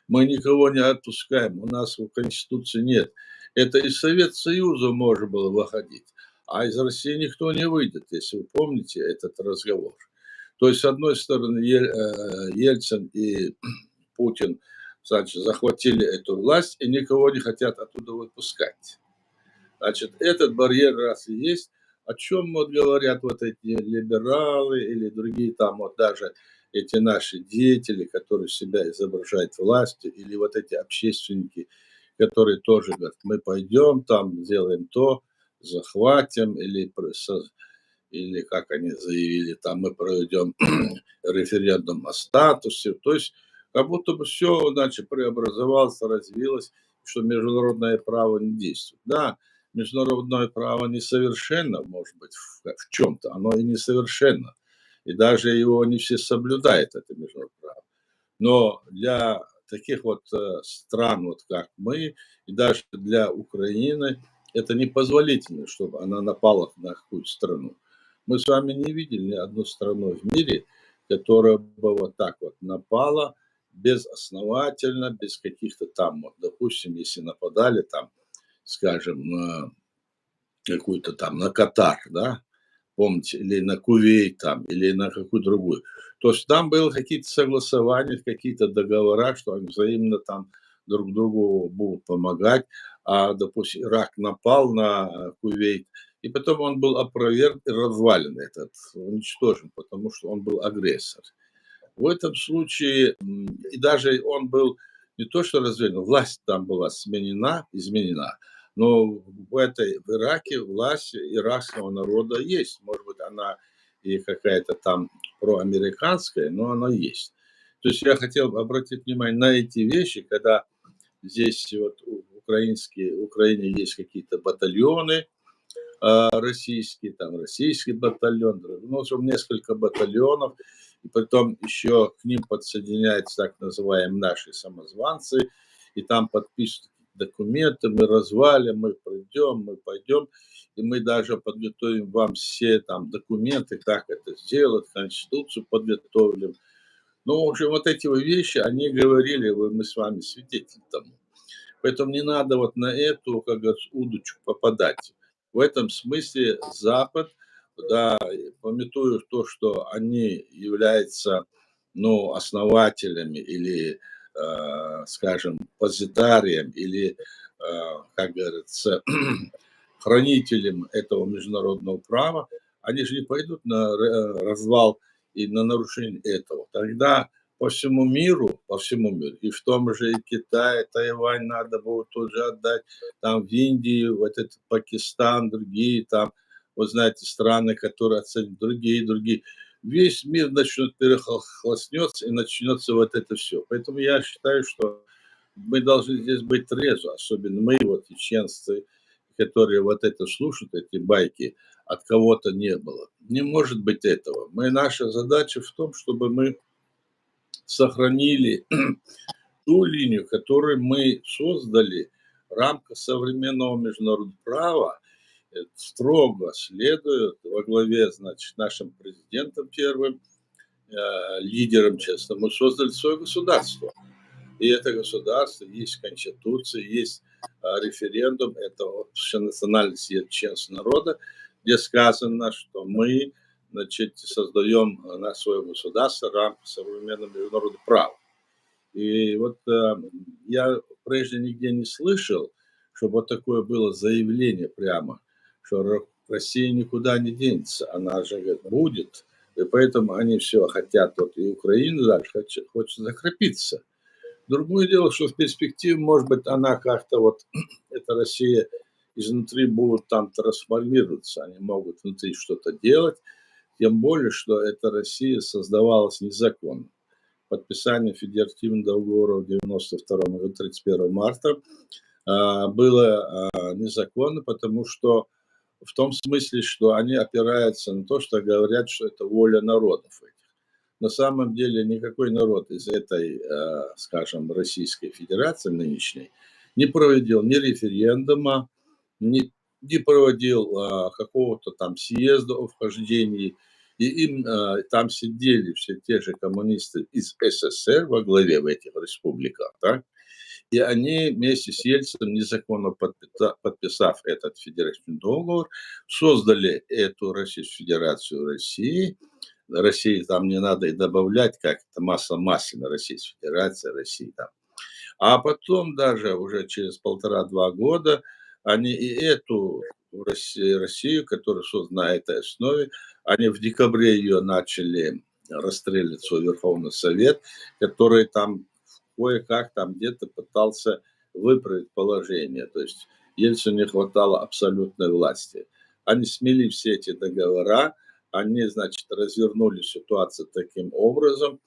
мы никого не отпускаем, у нас в Конституции нет. Это из Советского Союза можно было выходить, а из России никто не выйдет, если вы помните этот разговор. То есть, с одной стороны, Ельцин и Путин, значит, захватили эту власть и никого не хотят оттуда выпускать. Значит, этот барьер раз и есть. О чем вот говорят вот эти либералы или другие там вот даже эти наши деятели, которые себя изображают властью, или вот эти общественники, которые тоже говорят, мы пойдем там, сделаем то, захватим, или как они заявили, там мы проведем референдум о статусе. То есть как будто бы все, значит, преобразовалось, развилось, что международное право не действует. Да, международное право несовершенно, может быть, в чем-то, оно и несовершенно. И даже его не все соблюдают, это международное право. Но для таких вот стран, вот как мы, и даже для Украины, это непозволительно, чтобы она напала на какую-то страну. Мы с вами не видели ни одну страну в мире, которая бы вот так вот напала безосновательно, без каких-то там, вот, допустим, если нападали там, скажем, на какую-то там, на Катар, да, помните, или на Кувейт там, или на какую-то другую. То есть там было какие-то согласования, какие-то договора, что они взаимно там друг другу будут помогать. А, допустим, Ирак напал на Кувейт, и потом он был опроверг и развален этот, уничтожен, потому что он был агрессор. В этом случае, и даже он был не то что развален, власть там была изменена, но в Ираке власть иракского народа есть. Может быть, она и какая-то там проамериканская, но она есть. То есть я хотел обратить внимание на эти вещи, когда здесь вот в Украине есть какие-то батальоны российские, там российский батальон, ну, несколько батальонов, и потом еще к ним подсоединяются так называемые наши самозванцы, и там подписывают документы, мы развалим, мы пройдем, мы пойдем, и мы даже подготовим вам все там документы, как это сделать, Конституцию подготовим. Ну, в общем, вот эти вещи, они говорили, мы с вами свидетели тому. Поэтому не надо вот на эту, как говорится, удочку попадать. В этом смысле Запад, да, памятуя то, что они являются, ну, основателями или, скажем, позитарием или, как говорится, хранителем этого международного права, они же не пойдут на развал и на нарушение этого. Тогда по всему миру, и в том же и Китае, Тайвань надо будет тоже отдать, там в Индии, в этот Пакистан, другие там, вы знаете, страны, которые оценят другие. Весь мир начнет перехлестнется и начнется вот это все. Поэтому я считаю, что мы должны здесь быть трезвы, особенно мы, вот, чеченцы, которые вот это слушают, эти байки, от кого-то не было. Не может быть этого. Наша задача в том, чтобы мы сохранили ту линию, которую мы создали в рамках современного международного права, строго следует во главе, значит, нашим президентом первым, лидером, честно, мы создали свое государство. И это государство, есть конституция, есть референдум, это общенациональный съезд членов народа, где сказано, что мы, значит, создаем на свое государство в рамках современного международного права. И вот я прежде нигде не слышал, чтобы вот такое было заявление прямо, что Россия никуда не денется, она же, говорит, будет. И поэтому они все хотят, вот и Украина дальше хочет закрепиться. Другое дело, что в перспективе, может быть, она как-то вот, эта Россия изнутри будет там трансформироваться, они могут внутри что-то делать, тем более, что эта Россия создавалась незаконно. Подписание федеративного договора в 1992 году, 31 марта, было незаконно, потому что в том смысле, что они опираются на то, что говорят, что это воля народов этих. На самом деле никакой народ из этой, скажем, Российской Федерации нынешней не проводил ни референдума, не проводил какого-то там съезда о вхождении. И им там сидели все те же коммунисты из СССР во главе в этих республиках, да? И они вместе с Ельциным, незаконно подписав этот федеративный договор, создали эту Российскую Федерацию России. России там не надо и добавлять, как это масса масляная, Российская Федерация России там. А потом даже уже через 1,5-2 года они и эту Россию, которая создана на этой основе, они в декабре ее начали расстреливать свой Верховный Совет, который там кое-как там где-то пытался выправить положение. То есть Ельцину не хватало абсолютной власти. Они смели все эти договора, они, значит, развернули ситуацию таким образом,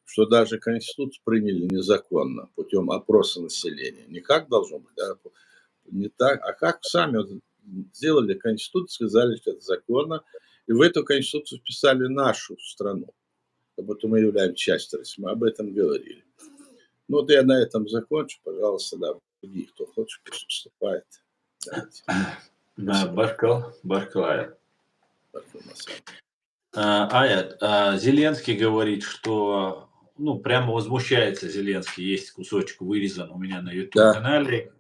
что даже Конституцию приняли незаконно, путем опроса населения. Не как должно быть, не так, а как сами сделали конституцию, сказали, что это законно, и в эту конституцию вписали нашу страну, как будто мы являемся частью России, мы об этом говорили. Ну вот я на этом закончу, пожалуйста, да, другие, кто хочет, пусть выступает.
Баркал, Аят, Зеленский говорит, что, ну, прямо возмущается Зеленский, есть кусочек вырезан у меня на YouTube-канале,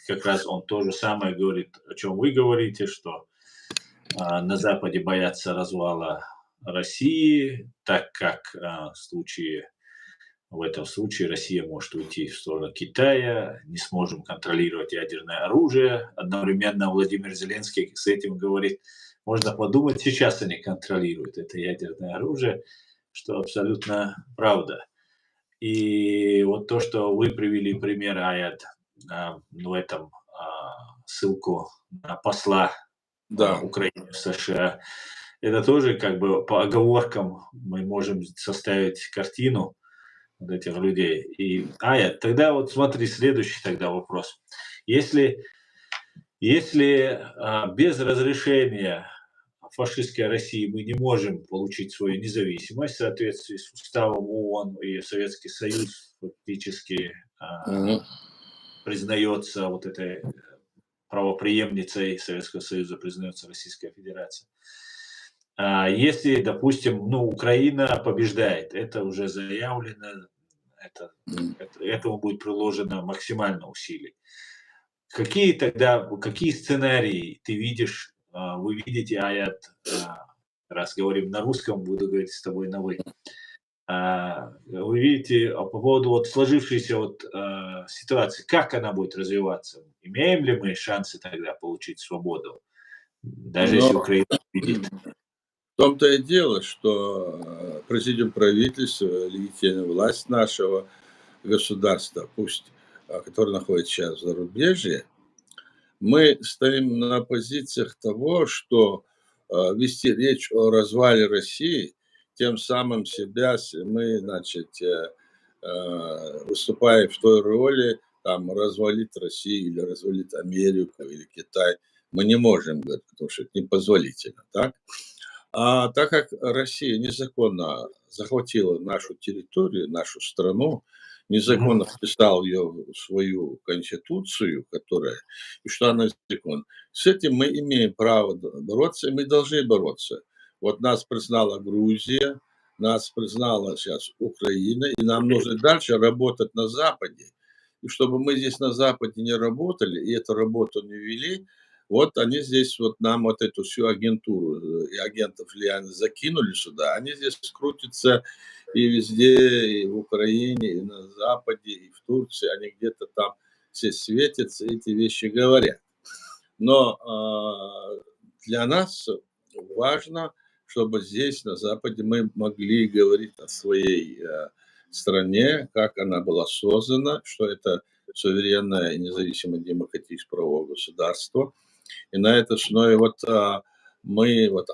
как раз он то же самое говорит, о чем вы говорите, что на Западе боятся развала России, так как в этом случае Россия может уйти в сторону Китая, не сможем контролировать ядерное оружие. Одновременно Владимир Зеленский с этим говорит, можно подумать, сейчас они контролируют это ядерное оружие, что абсолютно правда. И вот то, что вы привели пример, Аят, в этом ссылку на посла Украины в США, это тоже как бы по оговоркам мы можем составить картину вот этих людей. И, Аят, тогда вот смотри, следующий тогда вопрос. Если без разрешения фашистской России мы не можем получить свою независимость в соответствии с уставом ООН, и Советский Союз фактически признается вот этой правопреемницей Советского Союза, признается Российская Федерация. Если, допустим, Украина побеждает, это уже заявлено, этому будет приложено максимально усилий. Какие сценарии ты видишь, вы видите, Аят, раз говорим на русском, буду говорить с тобой на «вы». Вы видите по поводу вот сложившейся ситуации, как она будет развиваться? Имеем ли мы шансы тогда получить свободу, даже если Украина победит?
В том-то и дело, что президиум правительства, легитимная власть нашего государства, пусть, которое находится сейчас в зарубежье, мы стоим на позициях того, что вести речь о развале России, тем самым мы, значит, выступаем в той роли, там, развалить Россию или развалить Америку или Китай, мы не можем говорить, потому что это непозволительно, так? А так как Россия незаконно захватила нашу территорию, нашу страну, незаконно вписал ее в свою конституцию, и что она закон, с этим мы имеем право бороться, и мы должны бороться. Вот нас признала Грузия, нас признала сейчас Украина, и нам нужно дальше работать на Западе. И чтобы мы здесь на Западе не работали, и эту работу не вели, вот они здесь нам эту всю агентуру и агентов влияния закинули сюда. Они здесь крутятся и везде, и в Украине, и на Западе, и в Турции. Они где-то там все светятся, эти вещи говорят. Но для нас важно, чтобы здесь, на Западе, мы могли говорить о своей стране, как она была создана, что это суверенное и независимое демократическое правовое государство. И на этой основе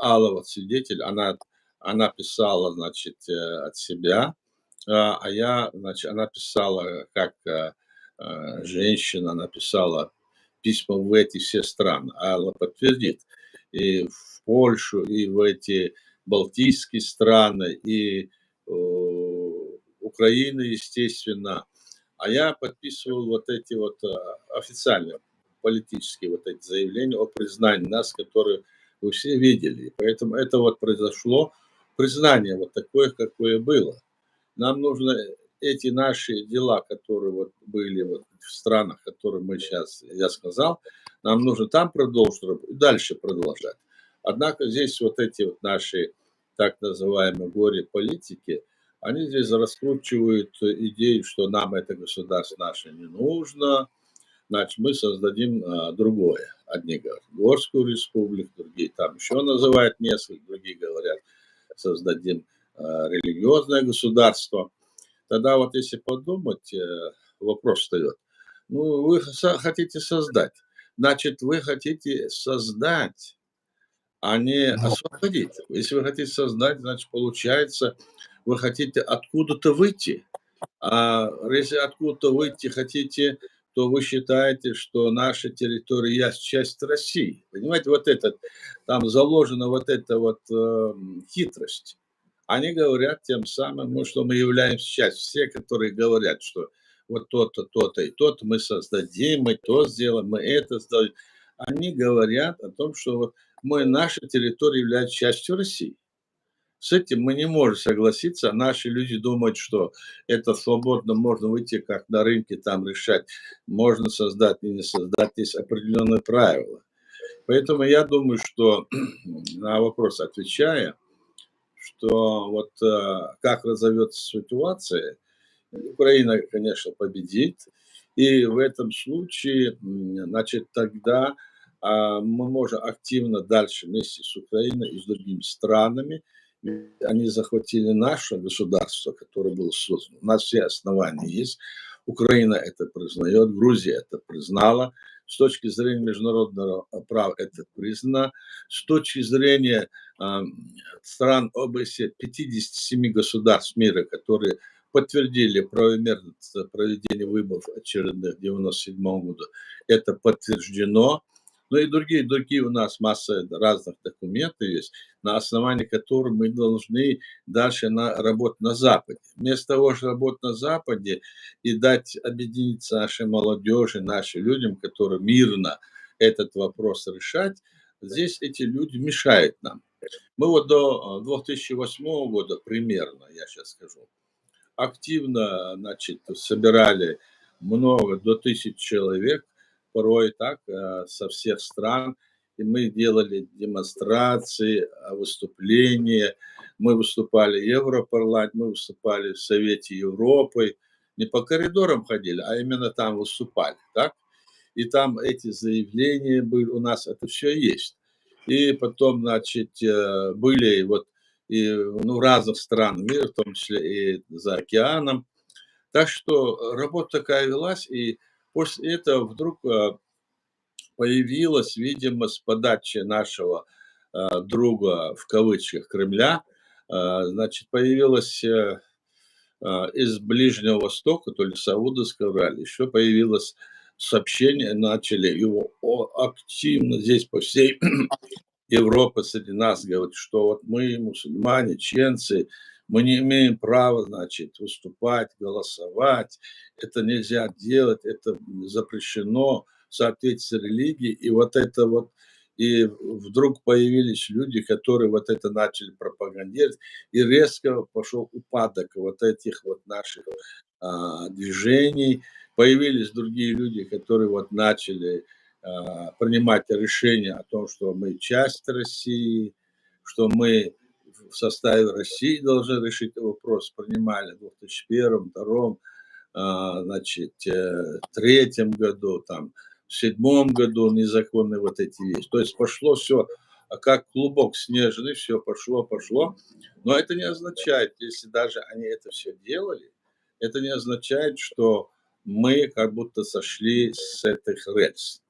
Алла, свидетель, она писала, значит, от себя, она писала как женщина, она писала письма в эти все страны. Алла подтвердит. И в Польшу, и в эти Балтийские страны, и Украина, естественно. А я подписывал эти официальные политические эти заявления о признании нас, которые вы все видели. И поэтому это произошло признание такое, какое было. Нам нужно эти наши дела, которые были в странах, которые я сказал, нам нужно там продолжить и дальше продолжать. Однако здесь эти наши так называемые горе-политики, они здесь раскручивают идею, что нам это государство наше не нужно, значит, мы создадим другое. Одни говорят Горскую республику, другие там еще называют несколько, другие говорят, создадим религиозное государство. Тогда если подумать, вопрос встает. Вы хотите создать. Значит, вы хотите создать, а не освободить. Если вы хотите создать, значит, получается, вы хотите откуда-то выйти. А если откуда-то выйти хотите, то вы считаете, что наша территория есть часть России. Понимаете, вот это, там заложена вот эта вот хитрость. Они говорят тем самым, ну, что мы являемся частью. Все, которые говорят, что вот то-то, то-то и то-то мы создадим, мы то сделаем, мы это сделаем. Они говорят о том, что вот наша территория является частью России. С этим мы не можем согласиться. Наши люди думают, что это свободно можно выйти, как на рынке, там решать, можно создать или не создать. Есть определенные правила. Поэтому я думаю, что на вопрос отвечая, что вот как разовьется ситуация, Украина, конечно, победит. И в этом случае, значит, тогда мы можем активно дальше вместе с Украиной и с другими странами. Они захватили наше государство, которое было создано. У нас все основания есть. Украина это признает, Грузия это признала. С точки зрения международного права это признано. С точки зрения стран ОБСЕ, 57 государств мира, которые подтвердили правомерность проведения выборов очередных в 1997 году. Это подтверждено. Ну и другие у нас масса разных документов есть, на основании которых мы должны дальше работать на Западе. Вместо того, чтобы работать на Западе и дать объединиться нашей молодежи, нашим людям, которые мирно этот вопрос решать, здесь эти люди мешают нам. Мы вот до 2008 года примерно, я сейчас скажу, активно, значит, собирали много, до 1000 человек, порой так, со всех стран. И мы делали демонстрации, выступления. Мы выступали в Европарламенте, мы выступали в Совете Европы. Не по коридорам ходили, а именно там выступали, так? И там эти заявления были, у нас это все есть. И потом, значит, были вот и в разных странах мира, в том числе и за океаном. Так что работа такая велась, и после этого вдруг появилась, видимо, с подачи нашего друга, в кавычках, Кремля, значит, появилась из Ближнего Востока, то ли Саудовской Аравии, еще появилось сообщение, начали его активно здесь по всей Европа среди нас говорит, что вот мы, мусульмане, чеченцы, мы не имеем права, значит, выступать, голосовать, это нельзя делать, это запрещено в соответствии с религией, и вот это вот, и вдруг появились люди, которые вот это начали пропагандировать, и резко пошел упадок вот этих вот наших движений, появились другие люди, которые вот начали принимать решение о том, что мы часть России, что мы в составе России должны решить вопрос, принимали в 2001, 2002, значит, 2003 году, там, в 2007 году незаконные вот эти вещи. То есть пошло все как клубок снежный, все пошло. Но это не означает, если даже они это все делали, это не означает, что мы как будто сошли с этих рельс.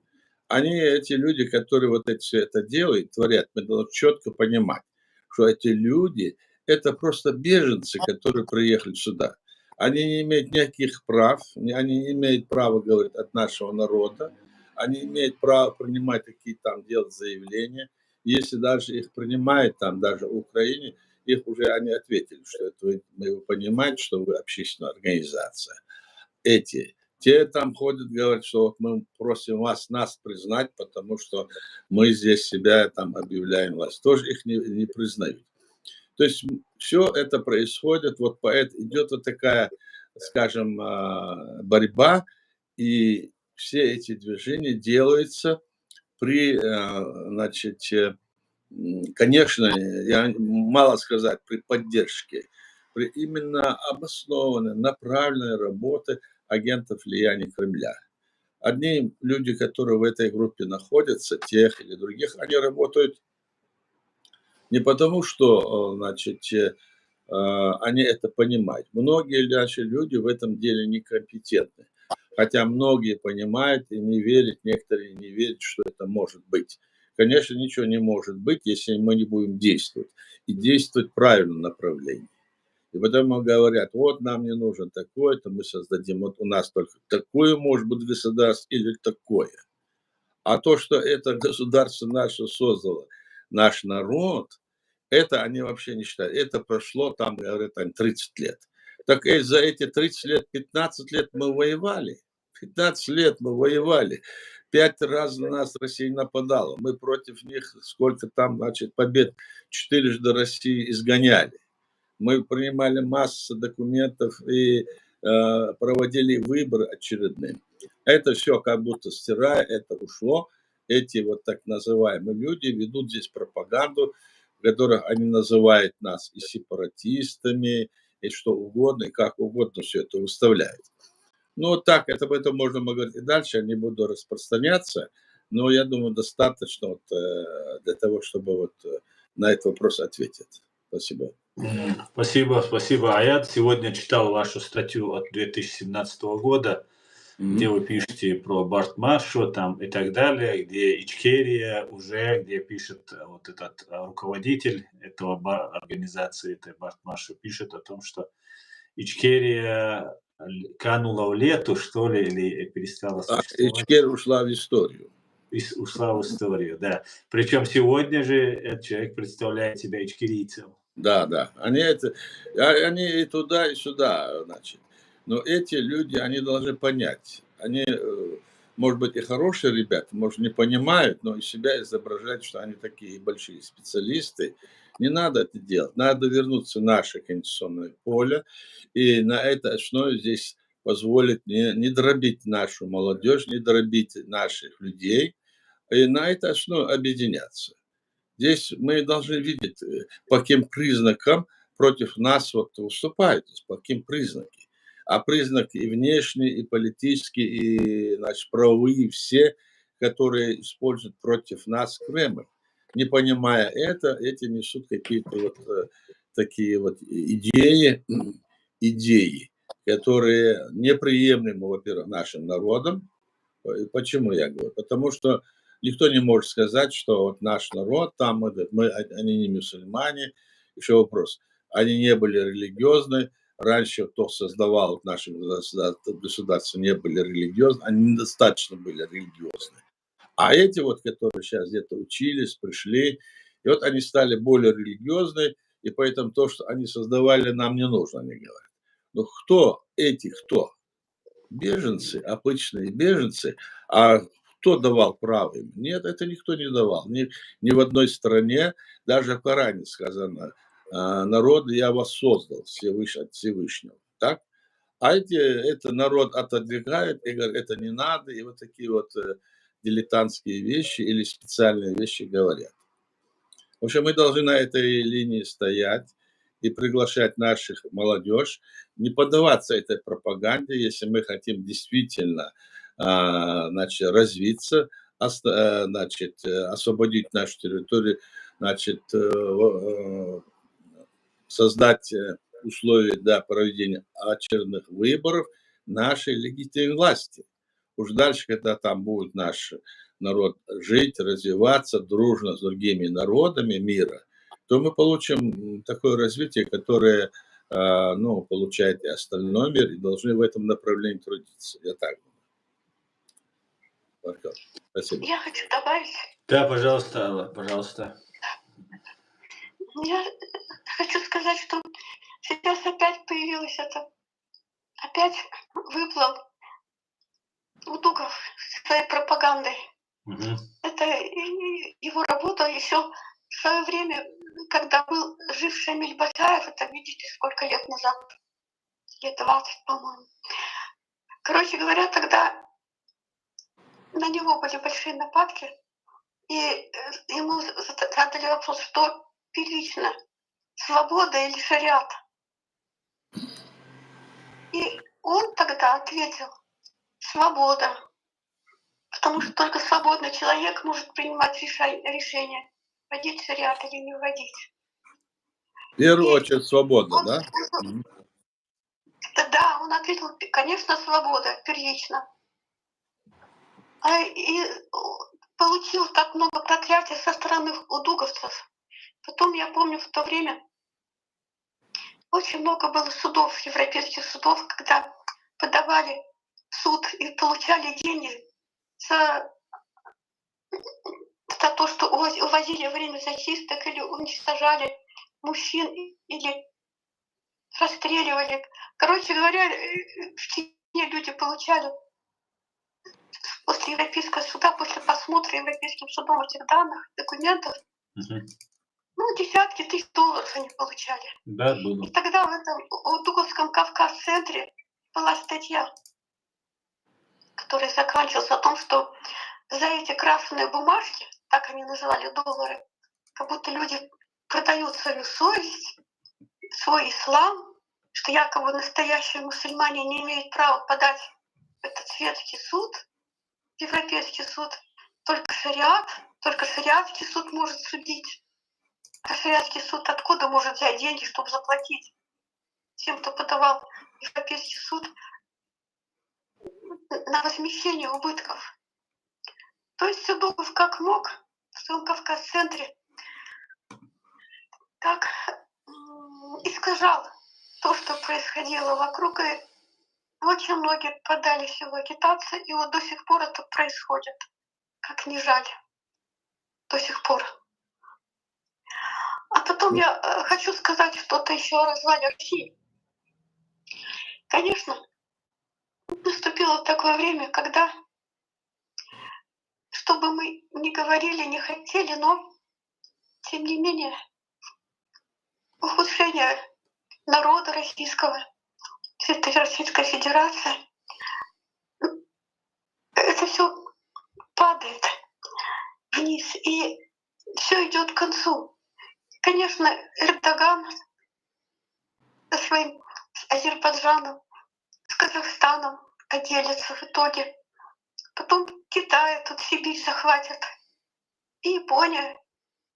Они, эти люди, которые вот это все это делают, творят, мы должны четко понимать, что эти люди – это просто беженцы, которые приехали сюда. Они не имеют никаких прав, они не имеют права говорить от нашего народа, они имеют право принимать какие-то там делать заявления. Если даже их принимают там, даже в Украине, их уже они ответили, что это вы понимаете, что вы общественная организация. Те там ходят, говорят, что вот мы просим нас признать, потому что мы здесь себя там объявляем власть. Тоже их не признают. То есть все это происходит, вот поэтому идет вот такая, скажем, борьба, и все эти движения делаются при, значит, конечно, я мало сказать, при поддержке, при именно обоснованной, направленной работе агентов влияния Кремля. Одни люди, которые в этой группе находятся, тех или других, они работают не потому, что, значит, они это понимают. Многие наши люди в этом деле некомпетентны. Хотя многие понимают и не верят, некоторые не верят, что это может быть. Конечно, ничего не может быть, если мы не будем действовать. И действовать в правильном направлении. И потом говорят, вот нам не нужен такой-то, мы создадим, вот у нас только такое может быть государство или такое. А то, что это государство наше создало, наш народ, это они вообще не считают. Это прошло, там, говорят, 30 лет. Так за эти 30 лет, 15 лет мы воевали. 15 лет мы воевали. 5 раз на нас Россия нападала. Мы против них, сколько там, значит, побед, 4 России изгоняли. Мы принимали массу документов и проводили выборы очередные. Это все как будто стирая, это ушло. Эти вот так называемые люди ведут здесь пропаганду, в которой они называют нас и сепаратистами, и что угодно, и как угодно все это выставляют. Ну, вот так, это об этом можно говорить и дальше, я не буду распространяться, но я думаю, достаточно вот, для того, чтобы вот на этот вопрос ответить. Спасибо.
Спасибо, спасибо. А я сегодня читал вашу статью от 2017 года, где вы пишете про Бартмашу там и так далее, где Ичкерия уже, где пишет вот этот руководитель этого организации, этой Бартмаши, пишет о том, что Ичкерия канула в лету, что ли, или перестала существовать.
Ичкерия ушла в историю.
Ушла в историю, да. Причем сегодня же этот человек представляет себя ичкерийцем.
Да, да. Они и туда, и сюда, значит. Но эти люди, они должны понять. Они, может быть, и хорошие ребята, может, не понимают, но из себя изображают, что они такие большие специалисты. Не надо это делать. Надо вернуться в наше конституционное поле. И на этой основе здесь позволить не дробить нашу молодежь, не дробить наших людей. И на этой основе объединяться. Здесь мы должны видеть, по каким признакам против нас вот выступают, по каким признакам. А признаки и внешние, и политические, и, значит, правовые, все, которые используют против нас Кремль. Не понимая это, эти несут какие-то вот такие вот идеи, которые неприемлемы, во-первых, нашим народам. Почему я говорю? Потому что никто не может сказать, что вот наш народ, там они не мусульмане. Еще вопрос. Они не были религиозны. Раньше, кто создавал наше государство, не были религиозны. Они недостаточно были религиозны. А эти вот, которые сейчас где-то учились, пришли, и вот они стали более религиозны, и поэтому то, что они создавали, нам не нужно, они говорят. Но кто эти, кто? Беженцы, обычные беженцы, а кто давал право им? Нет, это никто не давал. Ни в одной стране, даже в Коране сказано, народ я вас создал от Всевышнего. Так? А это народ отодвигает и говорит, это не надо, и вот такие вот дилетантские вещи или специальные вещи говорят. В общем, мы должны на этой линии стоять и приглашать наших молодежь, не поддаваться этой пропаганде, если мы хотим действительно значит, развиться, значит, освободить нашу территорию, значит, создать условия для проведения очередных выборов нашей легитимной власти. Уж дальше, когда там будет наш народ жить, развиваться дружно с другими народами мира, то мы получим такое развитие, которое получает и остальной мир, и должны в этом направлении трудиться. Я так думаю. Спасибо.
Я хочу добавить.
Да, пожалуйста, Алла, пожалуйста.
Я хочу сказать, что сейчас опять появилось это, опять выплыл Удуков своей пропагандой.
Угу.
Это его работа еще в свое время, когда был жив Шамиль Басаев, это видите, сколько лет назад, лет 20, по-моему. Короче говоря, тогда на него были большие нападки, и ему задали вопрос, что первично, свобода или шариат. И он тогда ответил, свобода. Потому что только свободный человек может принимать решение, вводить шариат или не вводить.
В первую очередь свободно, да?
Да, он ответил, конечно, свобода, первично. И получил так много проклятий со стороны удуговцев. Потом, я помню, в то время очень много было судов, европейских судов, когда подавали в суд и получали деньги за то, что увозили во время зачисток или уничтожали мужчин или расстреливали. Короче говоря, в Чечне люди получали после европейского суда, после просмотра европейским судом этих данных, документов, десятки тысяч долларов они получали.
Да, было.
И тогда в этом Дуговском Кавказ-центре была статья, которая заканчивалась о том, что за эти красные бумажки, так они называли доллары, как будто люди продают свою совесть, свой ислам, что якобы настоящие мусульмане не имеют права подать в этот светский суд, европейский суд, только шариатский суд может судить. А шариатский суд откуда может взять деньги, чтобы заплатить тем, кто подавал в европейский суд на возмещение убытков? То есть Дугов как мог в своем Кавказ-центре так искажал то, что происходило вокруг, и очень многие поддались его агитации, и вот до сих пор это происходит. Как ни жаль. До сих пор. А потом я хочу сказать что-то еще о развале России. Конечно, наступило такое время, когда, что бы мы ни говорили, не хотели, но, тем не менее, ухудшение народа российского, всей Российской Федерации, это все падает вниз, и все идет к концу. Конечно, Эрдоган со своим Азербайджаном, с Казахстаном поделится в итоге. Потом Китай, тут Сибирь захватит. И Япония,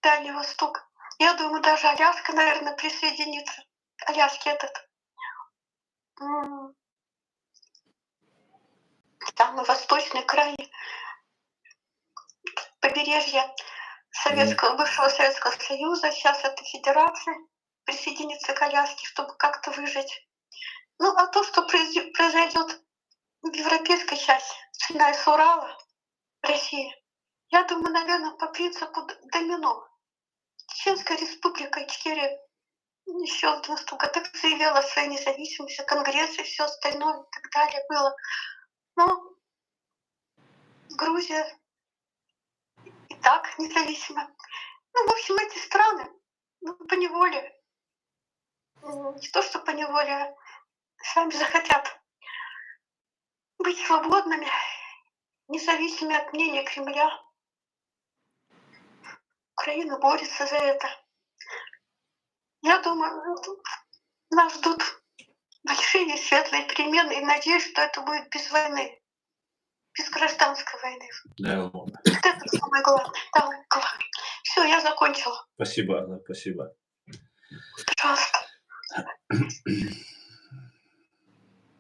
Дальний Восток. Я думаю, даже Аляска, наверное, присоединится. Аляски этот. Самый восточный край побережья бывшего Советского Союза, сейчас это Федерация, присоединится к Аляске, чтобы как-то выжить. Ну, а то, что произойдет в европейской части, начиная с Урала, в России, я думаю, наверное, по принципу домино. Чеченская республика Ичкерия еще в 90-х годах заявила о своей независимости, Конгресс и все остальное и так далее было. Но Грузия и так независима. Ну, в общем, эти страны поневоле, не то что поневоле, сами захотят быть свободными, независимыми от мнения Кремля. Украина борется за это. Я думаю, нас ждут большие светлые перемены, и надеюсь, что это будет без войны, без гражданской войны.
Да.
Вот это самое главное. Все, я закончила.
Спасибо, спасибо.
Пожалуйста.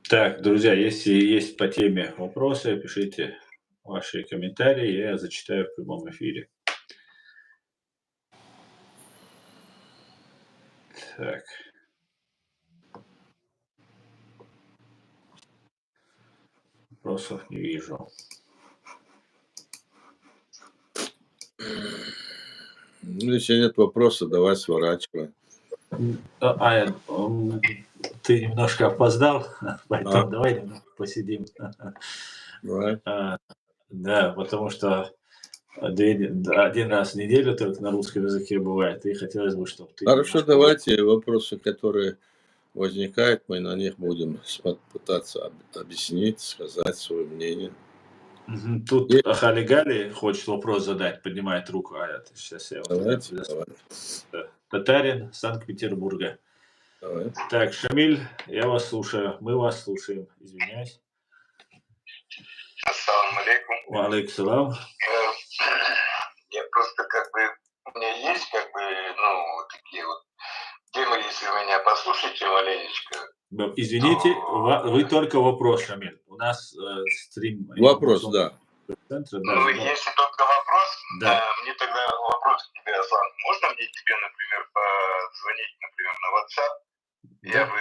Так, друзья, если есть по теме вопросы, пишите ваши комментарии, я зачитаю в прямом эфире. Так. Вопросов не вижу.
Ну, если нет вопроса, давай сворачивай.
Ты немножко опоздал, поэтому давай немного посидим.
Давай.
Да, потому что один раз в неделю только на русском языке бывает, и хотелось бы, чтобы ты...
Хорошо, давайте вопросы, которые возникают, мы на них будем пытаться объяснить, сказать свое мнение.
Тут Хали-Гали хочет вопрос задать, поднимает руку. Сейчас я
Давайте.
Татарин, Санкт-Петербурга.
Давай.
Так, Шамиль, я вас слушаю. Мы вас слушаем. Извиняюсь.
Ассаламу алейкум.
Ва алейкум салам.
Я просто у меня есть вот такие вот темы, если вы меня послушаете маленечко.
Извините, вы только вопрос, Шамиль. У нас стрим...
Вопрос, да.
Центра,
Если только вопрос,
да.
Мне тогда вопрос к тебе, Аслан. Можно мне тебе, например, позвонить, например, на WhatsApp? Я бы,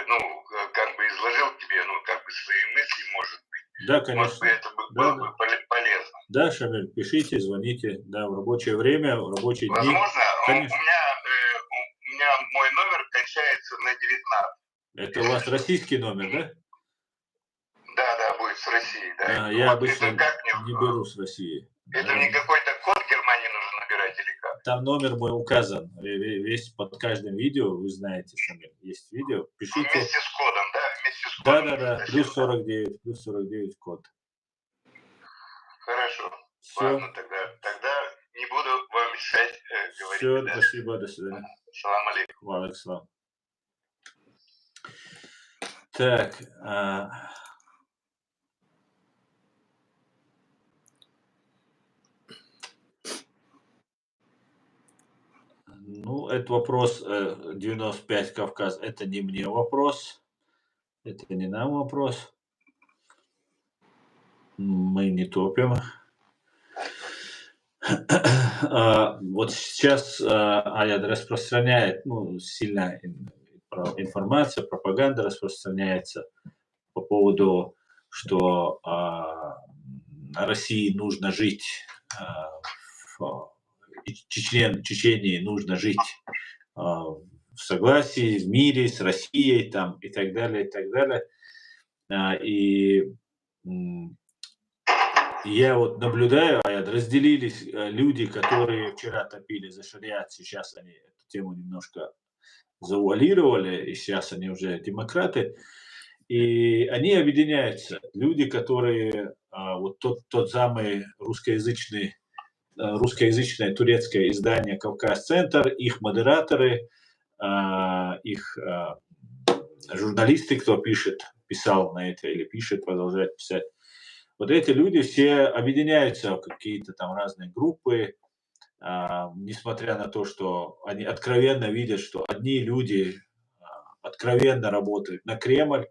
как бы изложил тебе, как бы свои мысли, может быть.
Да, конечно.
Может быть, это было бы полезно.
Да, Шамиль, пишите, звоните, да, в рабочее время, в рабочие дни.
Возможно,
Конечно.
у меня мой номер кончается на 19.
Это у вас российский номер, да?
Да, будет с России, да.
Я обычно
как
не беру с России.
Это мне какой-то код Германии нужно набирать или как?
Там номер мой указан. Весь под каждым видео, вы знаете, Шамиль, есть видео. Пишите.
Вместе с кодом, да? Вместе с кодом.
Да. Плюс 49 код.
Хорошо.
Все.
Ладно, тогда не буду вам мешать говорить.
Все,
да?
спасибо, до свидания.
Салам алейкум.
Ва алейкум салам. Так, это вопрос 95 Кавказ. Это не мне вопрос. Это не нам вопрос. Мы не топим. Вот сейчас Аяд распространяет, сильно информация, пропаганда распространяется по поводу, что России нужно жить, Чечении нужно жить в согласии, в мире с Россией там, и так далее, и так далее. И я вот наблюдаю, разделились люди, которые вчера топили за шариат, сейчас они эту тему немножко завуалировали, и сейчас они уже демократы, и они объединяются. Люди, которые, вот тот самый русскоязычное турецкое издание «Кавказ-центр», их модераторы, их журналисты, кто писал на это или пишет, продолжает писать. Вот эти люди все объединяются в какие-то там разные группы, несмотря на то, что они откровенно видят, что одни люди откровенно работают на Кремль.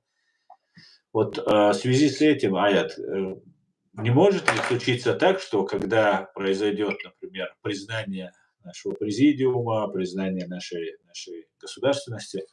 Вот в связи с этим, Аят, не может ли случиться так, что когда произойдет, например, признание нашего президиума, признание нашей государственности,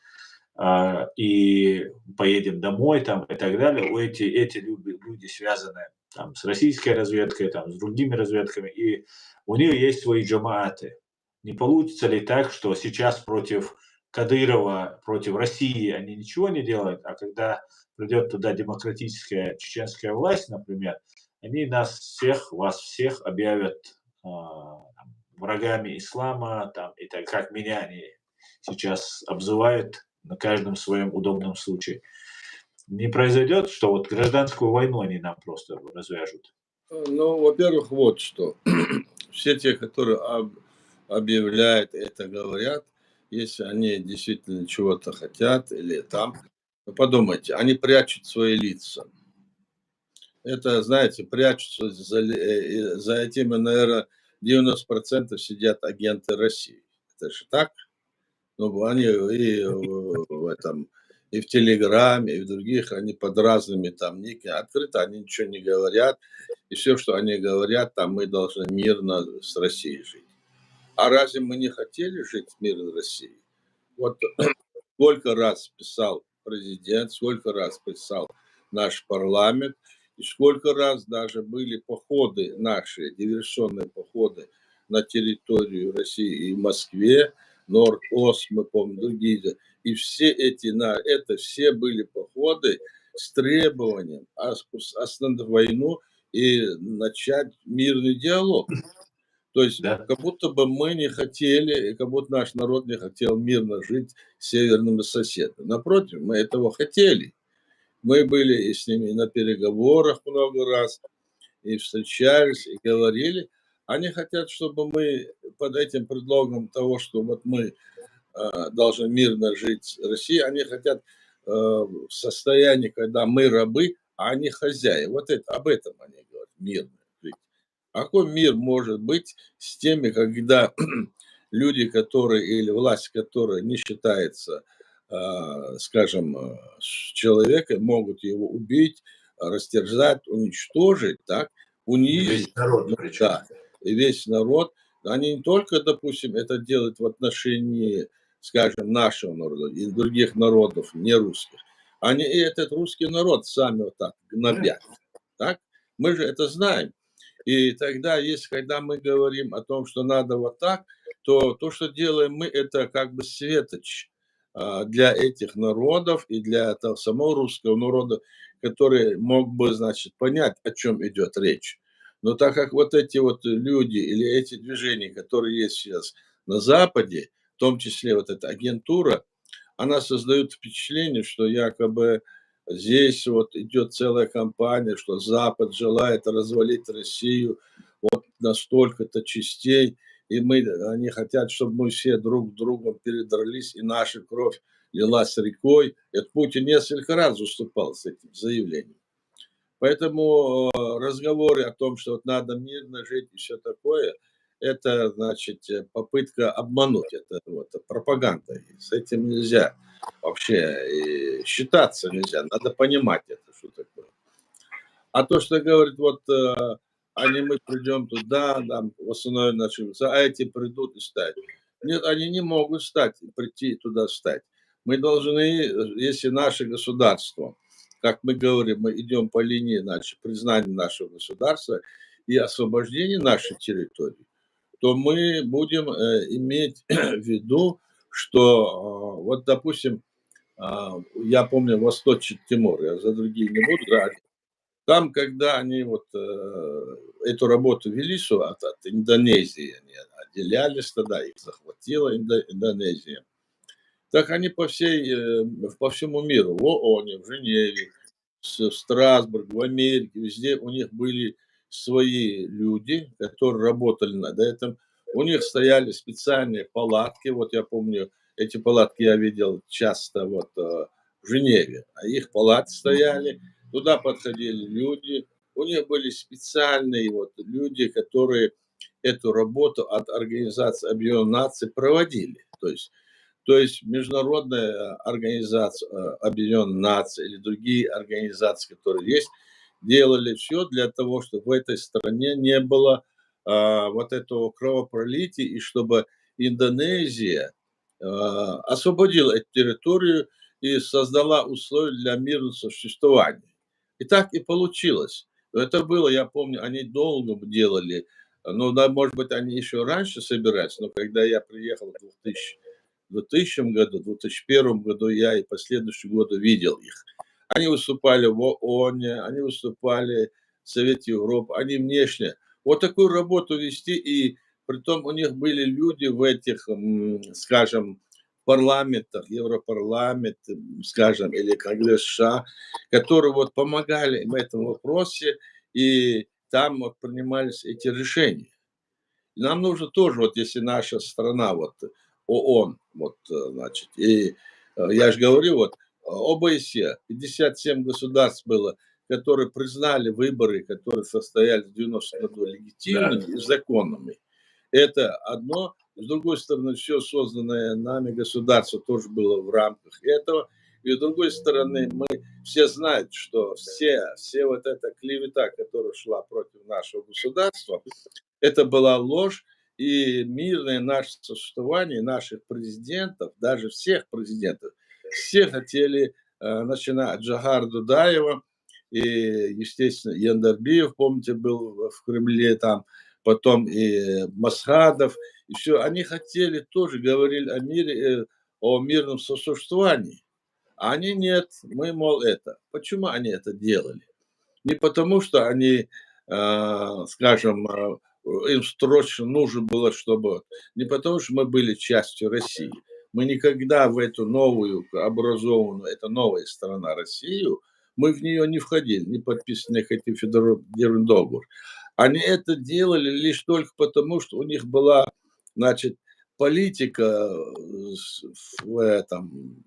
и поедем домой там, и так далее, эти люди связаны там, с российской разведкой, там, с другими разведками, и у них есть свои джамааты. Не получится ли так, что сейчас против Кадырова, против России они ничего не делают, а когда придет туда демократическая чеченская власть, например, они вас всех объявят врагами ислама, там, и так как меня они сейчас обзывают на каждом своем удобном случае. Не произойдет, что вот гражданскую войну они нам просто развяжут?
Во-первых, вот что. Все те, которые объявляют это, говорят, если они действительно чего-то хотят или там, подумайте, они прячут свои лица. Это, знаете, прячутся за этими, наверное, 90% сидят агенты России. Это же так? Они и в Телеграме, и в других, они под разными там никами, открыто они ничего не говорят. И все, что они говорят, там мы должны мирно с Россией жить. А разве мы не хотели жить мирно в России? Вот сколько раз писал президент, сколько раз писал наш парламент, и сколько раз даже были походы наши, диверсионные походы на территорию России и в Москве, Норд-Ост, мы помним, другие. И все все были походы с требованием остановить войну и начать мирный диалог. То есть, как будто бы мы не хотели, как будто наш народ не хотел мирно жить с северными соседами. Напротив, мы этого хотели. Мы были и с ними на переговорах много раз, и встречались, и говорили. Они хотят, чтобы мы под этим предлогом того, что вот мы должны мирно жить с Россией, они хотят в состоянии, когда мы рабы, а они хозяева. Вот об этом они говорят, мирно жить. Какой мир может быть с теми, когда люди, которые, или власть, которая не считается, скажем, с человеком, могут его убить, растерзать, уничтожить, так, унизить.
Весь народ,
да, и весь народ. Они не только, допустим, это делают в отношении скажем, нашего народа и других народов, не русских, они и этот русский народ сами вот так гнобят. Так? Мы же это знаем. И тогда, если когда мы говорим о том, что надо вот так, то то, что делаем мы, это как бы светоч для этих народов и для того самого русского народа, который мог бы, значит, понять, о чем идет речь. Но так как вот эти вот люди или эти движения, которые есть сейчас на Западе, в том числе вот эта агентура, она создает впечатление, что якобы здесь вот идет целая кампания, что Запад желает развалить Россию вот на столько-то частей, и они хотят, чтобы мы все друг с другом передрались, и наша кровь лилась рекой. Это Путин несколько раз выступал с этим заявлением. Поэтому разговоры о том, что вот надо мирно жить и все такое, это, значит, попытка обмануть. Это вот, пропаганда. И с этим нельзя вообще считаться нельзя. Надо понимать это, что такое. А то, что говорит, вот мы придем туда, там, в основном начнутся, а эти придут и стать. Нет, они не могут стать, прийти туда стать. Мы должны, если наше государство, как мы говорим, мы идем по линии признания нашего государства и освобождения нашей территории, то мы будем иметь в виду, что вот, допустим, я помню Восточный Тимор, я за другие не буду говорить. Там, когда они вот эту работу вели от Индонезии, они отделялись тогда, их захватила Индонезия. Так они по всему миру, в ООН, в Женеве, в Страсбурге, в Америке, везде у них были свои люди, которые работали над этим. У них стояли специальные палатки. Вот я помню, эти палатки я видел часто вот в Женеве. А их палатки стояли, туда подходили люди. У них были специальные вот люди, которые эту работу от Организации Объединенных Наций проводили. То есть международная организация Объединенных Наций или другие организации, которые есть, делали все для того, чтобы в этой стране не было вот этого кровопролития, и чтобы Индонезия освободила эту территорию и создала условия для мирного существования. И так и получилось. Это было, я помню, они долго делали, ну, да, может быть, они еще раньше собирались, но когда я приехал в 2000 году, в 2001 году я и последующие годы видел их. Они выступали в ООН, они выступали в Совете Европы, они внешне. Вот такую работу вести, и притом у них были люди в этих, скажем, парламентах, Европарламент, скажем, или Конгресс США, которые вот помогали в этом вопросе, и там вот принимались эти решения. Нам нужно тоже, вот если наша страна, вот ООН, вот, значит, и я же говорю, вот ОБСЕ, 57 государств было, которые признали выборы, которые состоялись в 90 году легитимными и законными. Это одно. С другой стороны, все созданное нами государство тоже было в рамках этого. И с другой стороны, мы все знаем, что все вот эта клевета, которая шла против нашего государства, это была ложь, и мирное наше существование наших президентов, даже всех президентов, все хотели, начиная от Джохара Дудаева, и, естественно, Яндарбиев, помните, был в Кремле там, потом и Масхадов, и все, они хотели тоже, говорили о мире, о мирном сосуществовании. А они нет, мы, мол, это. Почему они это делали? Не потому, что они, скажем, им срочно нужно было, чтобы... Не потому, что мы были частью России. Мы никогда в эту новую, образованную, это новая страна Россию, мы в нее не входили, не подписаны этим федеральным договор. Они это делали лишь только потому, что у них была, значит, политика в этом,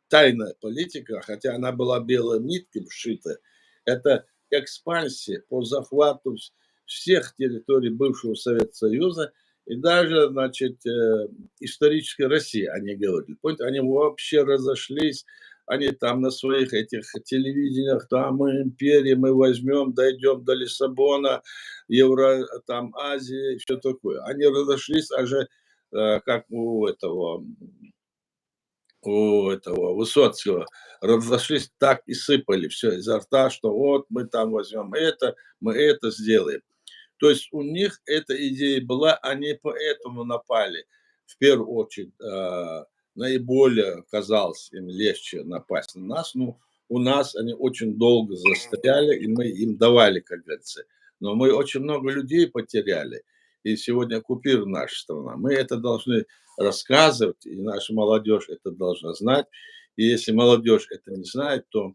тайная политика, хотя она была белой ниткой вшита. Это экспансия по захвату всех территорий бывшего Советского Союза и даже, значит, исторической России, они говорили. Помните, они вообще разошлись, они там на своих этих телевидениях, там мы империя, мы возьмем, дойдем до Лиссабона, там Азия, все такое. Они разошлись, как у этого у этого Высоцкого, разошлись, так и сыпали все изо рта, что вот мы там возьмем это, мы это сделаем. То есть у них эта идея была, они поэтому напали. В первую очередь, наиболее казалось им легче напасть на нас. Ну, у нас они очень долго застряли, и мы им давали, как говорится. Но мы очень много людей потеряли, и сегодня оккупирована наша страна. Мы это должны рассказывать, и наша молодежь это должна знать. И если молодежь это не знает, то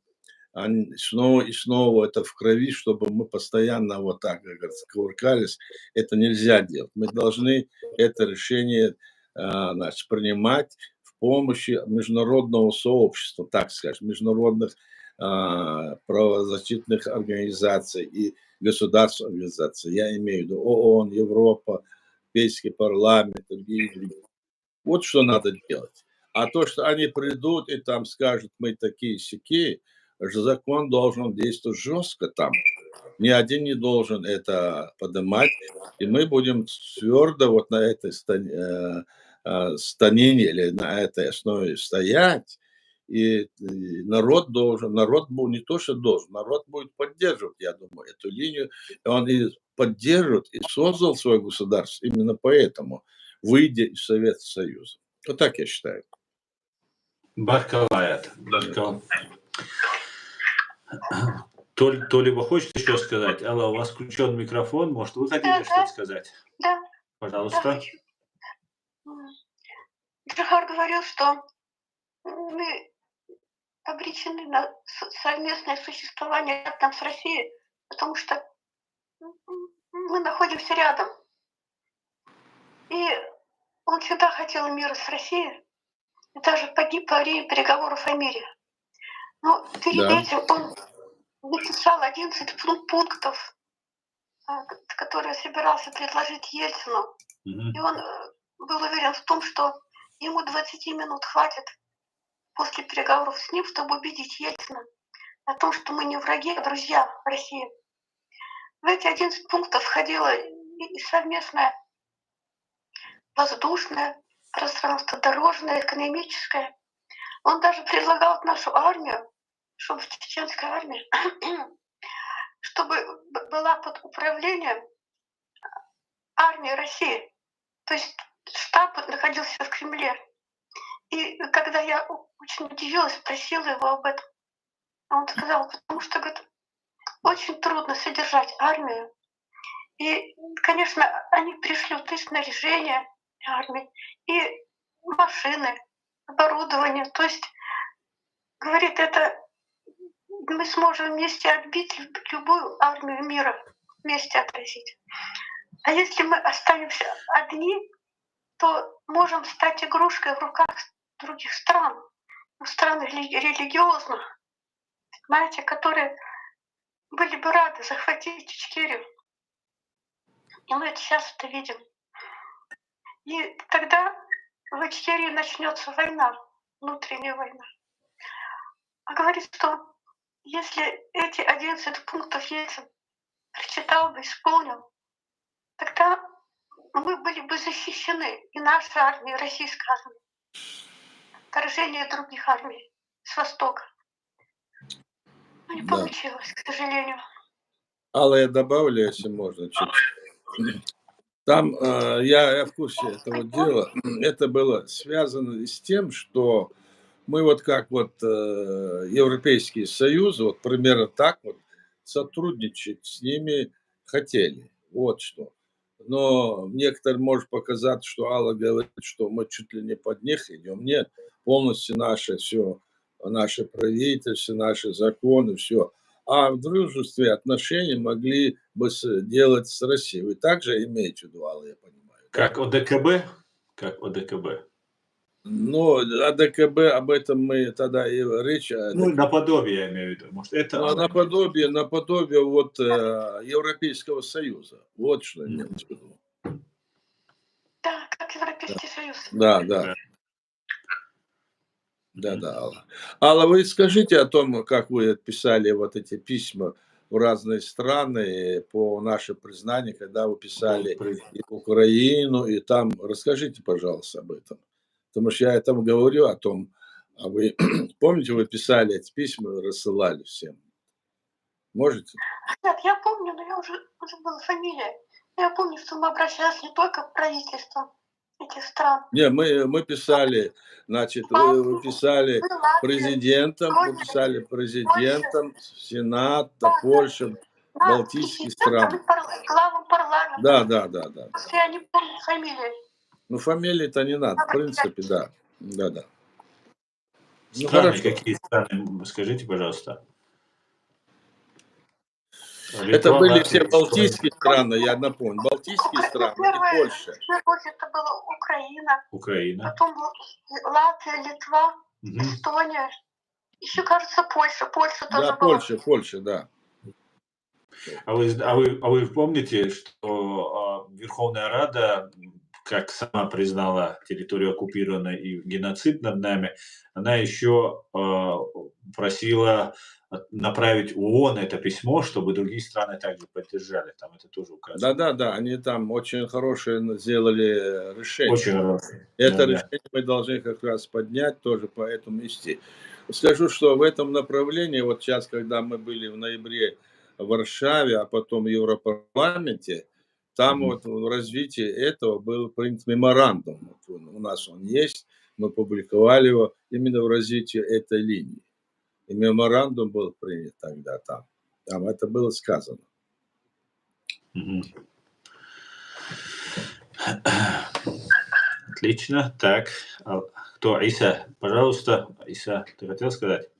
они снова и снова это в крови, чтобы мы постоянно вот так, как говорится, кувыркались. Это нельзя делать. Мы должны это решение значит, принимать в помощи международного сообщества, так скажем, международных правозащитных организаций и государственных организаций. Я имею в виду ООН, Европа, Европейский парламент, другие. Вот что надо делать. А то, что они придут и там скажут, мы такие-сякие, закон должен действовать жестко там. Ни один не должен это поднимать. И мы будем твердо вот на этой станине или на этой основе стоять. И народ должен, народ не то, что должен, народ будет поддерживать, я думаю, эту линию. И он и поддерживает, и создал свое государство именно поэтому, выйдя из Советского Союза. Вот так я считаю.
Баркалаят. То ли вы хотите еще сказать? Алла, у вас включен микрофон, может, вы хотите что-то сказать?
Да.
Пожалуйста.
Джихар говорил, что мы обречены на совместное существование там с Россией, потому что мы находимся рядом. И он всегда хотел мира с Россией, и даже погиб во время переговоров о мире. Но перед этим он написал 11 пунктов, которые собирался предложить Ельцину. И он был уверен в том, что ему 20 минут хватит после переговоров с ним, чтобы убедить Ельцина о том, что мы не враги, а друзья России. В эти 11 пунктов входило и совместное воздушное пространство, дорожное, экономическое. Он даже предлагал нашу армию, чтобы чеченская армия, чтобы была под управлением армии России. То есть штаб находился в Кремле. И когда я очень удивилась, спросила его об этом, он сказал, потому что, говорит, очень трудно содержать армию. И, конечно, они пришлют и снаряжение армии, и машины, оборудование. То есть, говорит, это мы сможем вместе отбить любую армию мира, вместе отразить. А если мы останемся одни, то можем стать игрушкой в руках других стран, стран религиозных, знаете, которые были бы рады захватить Ичкерию. И мы сейчас это видим. И тогда в Ичкерии начнется война, внутренняя война. А говорит, что если эти 11 пунктов Ельцин прочитал бы, исполнил, тогда мы были бы защищены, и наша армия, и российская армия. Вторжение других армий с востока. Но не получилось, к сожалению.
Алла, я добавлю, если можно, чуть-чуть. Там я в курсе этого дела. Это было связано с тем, что мы вот как вот Европейский Союз, вот примерно так вот сотрудничать с ними хотели. Вот что. Но некоторым может показаться, что Алла говорит, что мы чуть ли не под них идем. Нет, полностью наше все, наше правительство, наши законы, все. А в дружестве отношения могли бы делать с Россией. Вы также имеете в виду, Алла, я понимаю?
Как ОДКБ? Как ОДКБ.
Ну, АДКБ, об этом мы тогда и речь...
Ну, наподобие, я имею в виду. Может, это...
Ну, наподобие вот Европейского Союза. Вот что имеется в виду.
Да, как Европейский Союз.
Да, Алла. Алла, вы скажите о том, как вы писали вот эти письма в разные страны по нашему признанию, когда вы писали и в Украину, и там. Расскажите, пожалуйста, об этом. Потому что я там говорю о том, А вы помните, вы писали эти письма, рассылали всем? Можете?
Нет, я помню, но я уже забыла фамилию. Я помню, что мы обращались не только к правительствам этих стран.
Не, мы писали, значит, вы писали президентам, вы писали президентам, Сената, Польша, Балтийские страны.
Главам парламента.
Да.
Просто я не помню фамилии.
Ну, фамилии-то не надо, в принципе, да. Да. Ну,
Страны,
хорошо.
какие страны, скажите, пожалуйста.
Это были все балтийские страны, я напомню. Балтийские страны и Польша.
Это была
Украина.
Потом Латвия, Литва, Эстония. Еще, кажется, Польша. Польша тоже была.
Польша, да.
А вы помните, что Верховная Рада, как сама признала территорию оккупированной и геноцид над нами, она еще просила направить в ООН это письмо, чтобы другие страны также поддержали. Там это тоже указано.
Да, они там очень хорошее сделали решение.
Очень хорошее.
Это решение мы должны как раз поднять, тоже по этому идти. Скажу, что в этом направлении, вот сейчас, когда мы были в ноябре в Варшаве, а потом в Европарламенте, там вот в развитии этого был принят меморандум. Вот у нас он есть, мы публиковали его именно в развитии этой линии. И меморандум был принят тогда там. Там это было сказано.
Отлично. Так, кто? Иса, пожалуйста. Иса, ты хотел сказать?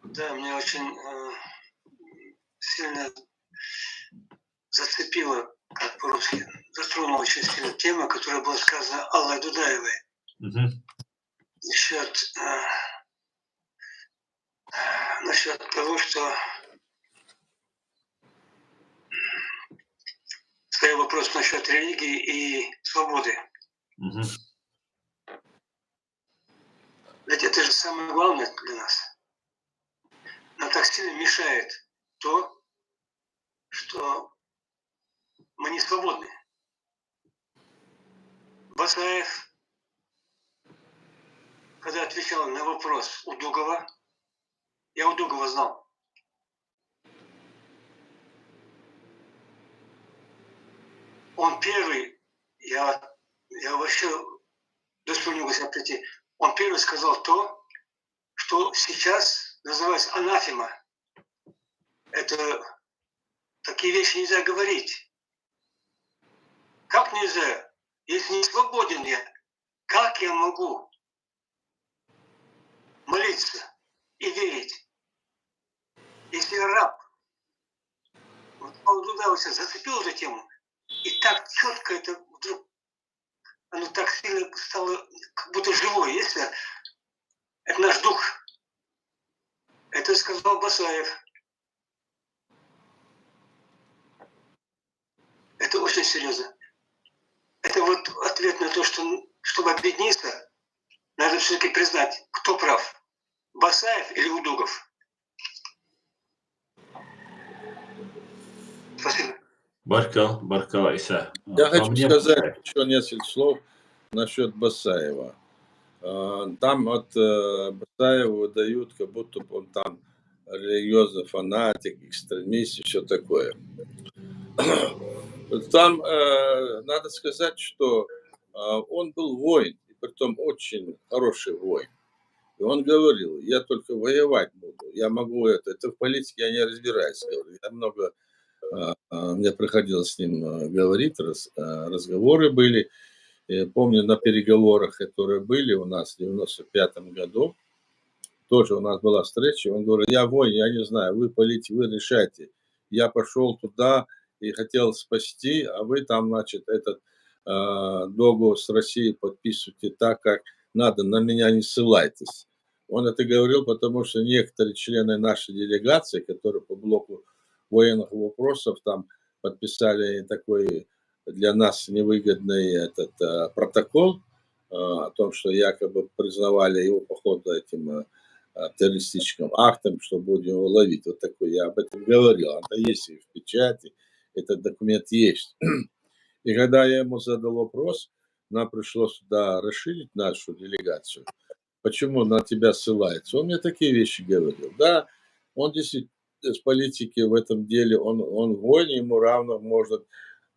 Да, мне очень сильно зацепила, как по-русски, затронула очень сильно тема, которая была сказана Аллой Дудаевой. Насчет того, что стоял вопрос насчет религии и свободы. Ведь это же самое главное для нас. Нам так сильно мешает то, что мы не свободны. Басаев, когда отвечал на вопрос у Дугова, я у Дугова знал. Он первый, я вообще до не могу себя прийти, он первый сказал то, что сейчас называется анафема. Это такие вещи нельзя говорить. Как нельзя? Если не свободен я, как я могу молиться и верить, если я раб? Вот Павел Дудаевич зацепил эту тему, и так четко это вдруг, оно так сильно стало, как будто живое. Если это наш дух, это сказал Басаев. Это очень серьезно. Это вот ответ на то, что, чтобы объединиться, надо все-таки признать, кто прав, Басаев или Удугов. Спасибо.
Баркал, Иса.
Я хочу сказать еще несколько слов насчет Басаева. Там от Басаева дают, как будто он там религиозный фанатик, экстремист и все такое. Там надо сказать, что он был воин, и притом очень хороший воин. И он говорил, я только воевать буду, я могу это в политике я не разбираюсь. Я много, мне приходилось с ним говорить, разговоры были. Я помню, на переговорах, которые были у нас в 95 году, тоже у нас была встреча, он говорит, я воин, я не знаю, вы политики, вы решайте. Я пошел туда и хотел спасти, а вы там, значит, этот договор с Россией подписываете так, как надо, на меня не ссылайтесь. Он это говорил, потому что некоторые члены нашей делегации, которые по блоку военных вопросов там подписали такой для нас невыгодный этот протокол о том, что якобы признавали его поход этим террористическим актом, что будем его ловить. Вот такой, я об этом говорил. Это есть и в печати, этот документ есть. И когда я ему задал вопрос, нам пришлось сюда расширить нашу делегацию. Почему на тебя ссылается? Он мне такие вещи говорил. Да, он действительно с политики в этом деле, он в войне, ему равно, может,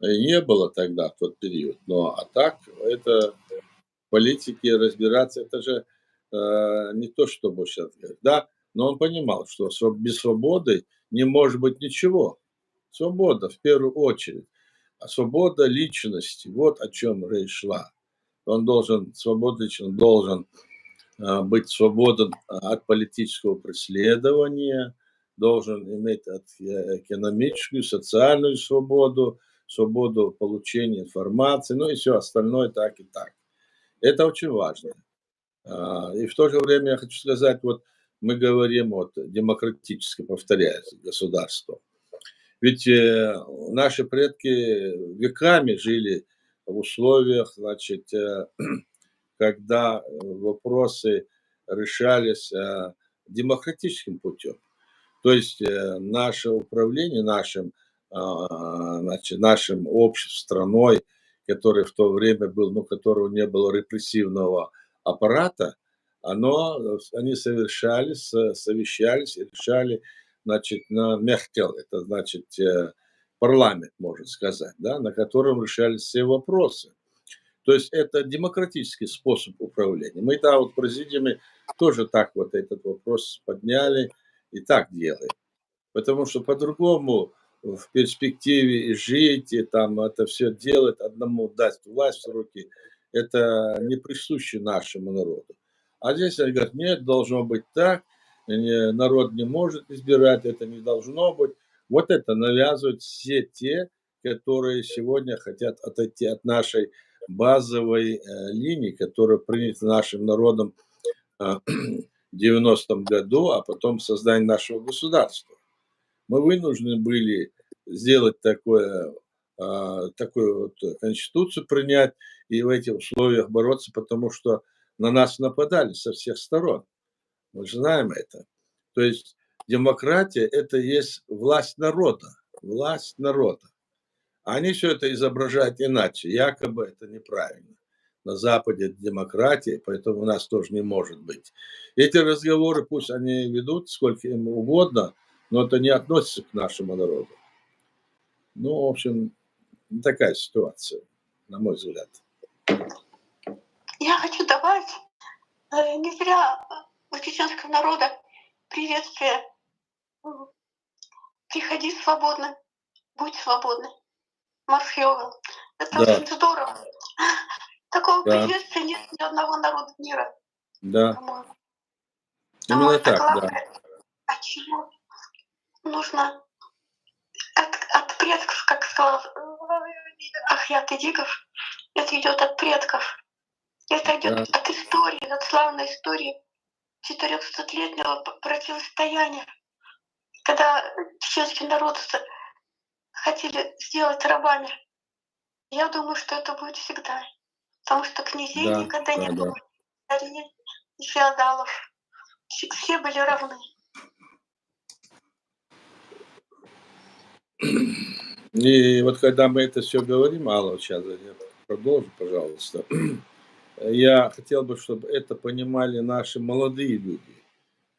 и не было тогда, в тот период. Но а так, это политики разбираться, это же не то, чтобы сейчас говорить. Да, но он понимал, что без свободы не может быть ничего. Свобода в первую очередь. А свобода личности, вот о чем речь шла. Он должен, свобода личности, должен быть свободен от политического преследования, должен иметь экономическую, социальную свободу, свободу получения информации, ну и все остальное так и так. Это очень важно. И в то же время я хочу сказать, вот мы говорим вот демократически, повторяется, государство. Ведь наши предки веками жили в условиях, значит, когда вопросы решались демократическим путем. То есть наше управление нашим обществом, страной, который в то время был, ну, которого не было репрессивного аппарата, они совещались и решали, значит, на мехтел, это значит парламент, можно сказать, да, на котором решались все вопросы. То есть это демократический способ управления. Мы там вот в президиуме тоже так вот этот вопрос подняли и так делаем. Потому что по-другому в перспективе и жить, и там это все делать, одному дать власть в руки, это не присуще нашему народу. А здесь они говорят, нет, должно быть так, народ не может избирать, это не должно быть. Вот это навязывают все те, которые сегодня хотят отойти от нашей базовой линии, которая принята нашим народом в 90-м году, а потом создание нашего государства. Мы вынуждены были сделать такую вот конституцию принять и в этих условиях бороться, потому что на нас нападали со всех сторон. Мы же знаем это. То есть демократия – это есть власть народа. Власть народа. Они все это изображают иначе. Якобы это неправильно. На Западе это демократия, поэтому у нас тоже не может быть. Эти разговоры пусть они ведут сколько им угодно, но это не относится к нашему народу. Ну, в общем, такая ситуация, на мой взгляд.
Я хочу добавить, не зря у чеченского народа приветствие «Приходи свободно, будь свободным». Маршьёва. Это
Да.
очень здорово. Такого
Да.
приветствия нет ни одного народа мира.
Да.
По-моему.
Именно
это
так,
главное,
да.
от чего нужно от предков, как сказал Ахьят Идигов, это идет от предков. Это идет
Да.
от истории, от славной истории 400-летнего противостояния, когда чеченский народ хотели сделать рабами. Я думаю, что это будет всегда. Потому что князей
Да,
никогда не
да,
было,
да.
царей и феодалов. Все были равны.
И вот когда мы это все говорим, Алла, сейчас я продолжу, пожалуйста. Я хотел бы, чтобы это понимали наши молодые люди.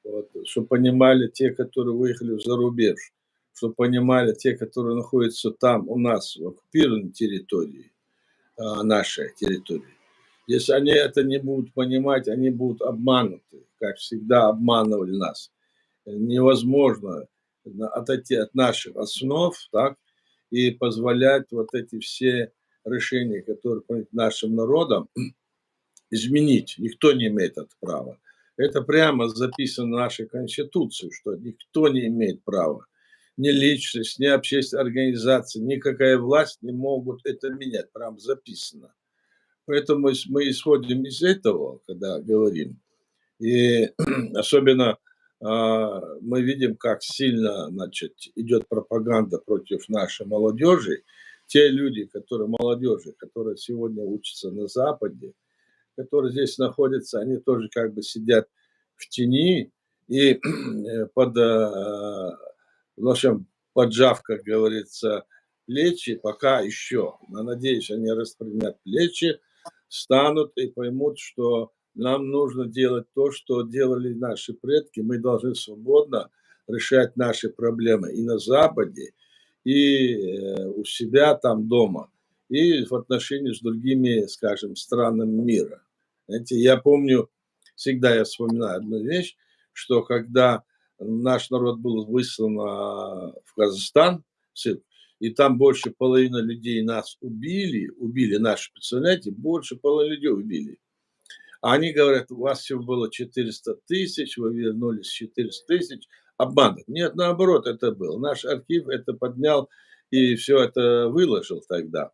Вот, чтобы понимали те, которые выехали за рубеж. Чтобы понимали те, которые находятся там у нас, в оккупированной территории, нашей территории. Если они это не будут понимать, они будут обмануты, как всегда обманывали нас. Невозможно отойти от наших основ, так, и позволять вот эти все решения, которые приняты нашим народом, изменить. Никто не имеет это права. Это прямо записано в нашей Конституции, что никто не имеет права. Ни личность, ни общественная организация, никакая власть не могут это менять. Прям записано. Поэтому мы исходим из этого, когда говорим. И особенно мы видим, как сильно, значит, идет пропаганда против нашей молодежи. Те люди, молодежи, которые сегодня учатся на Западе, которые здесь находятся, они тоже как бы сидят в тени и в общем, поджав, как говорится, плечи, пока еще. Я надеюсь, они распрямят плечи, станут и поймут, что нам нужно делать то, что делали наши предки. Мы должны свободно решать наши проблемы и на Западе, и у себя там дома, и в отношении с другими, скажем, странами мира. Знаете, я помню, всегда я вспоминаю одну вещь, что когда наш народ был выслан в Казахстан, и там больше половины людей нас убили наши, представляете, больше половины людей убили. А они говорят, у вас всего было 400 тысяч, вы вернулись 400 тысяч, обман. Нет, наоборот, это был. Наш архив это поднял и все это выложил тогда.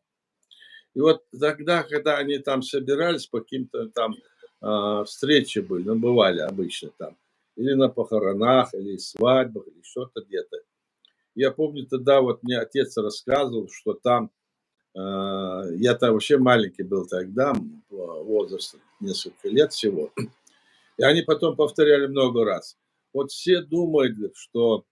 И вот тогда, когда они там собирались, по каким-то там встречи были, ну, бывали обычно там, или на похоронах, или свадьбах, или что-то где-то. Я помню, тогда вот мне отец рассказывал, что там, я там вообще маленький был тогда, возраст несколько лет всего, и они потом повторяли много раз. Вот все думают, что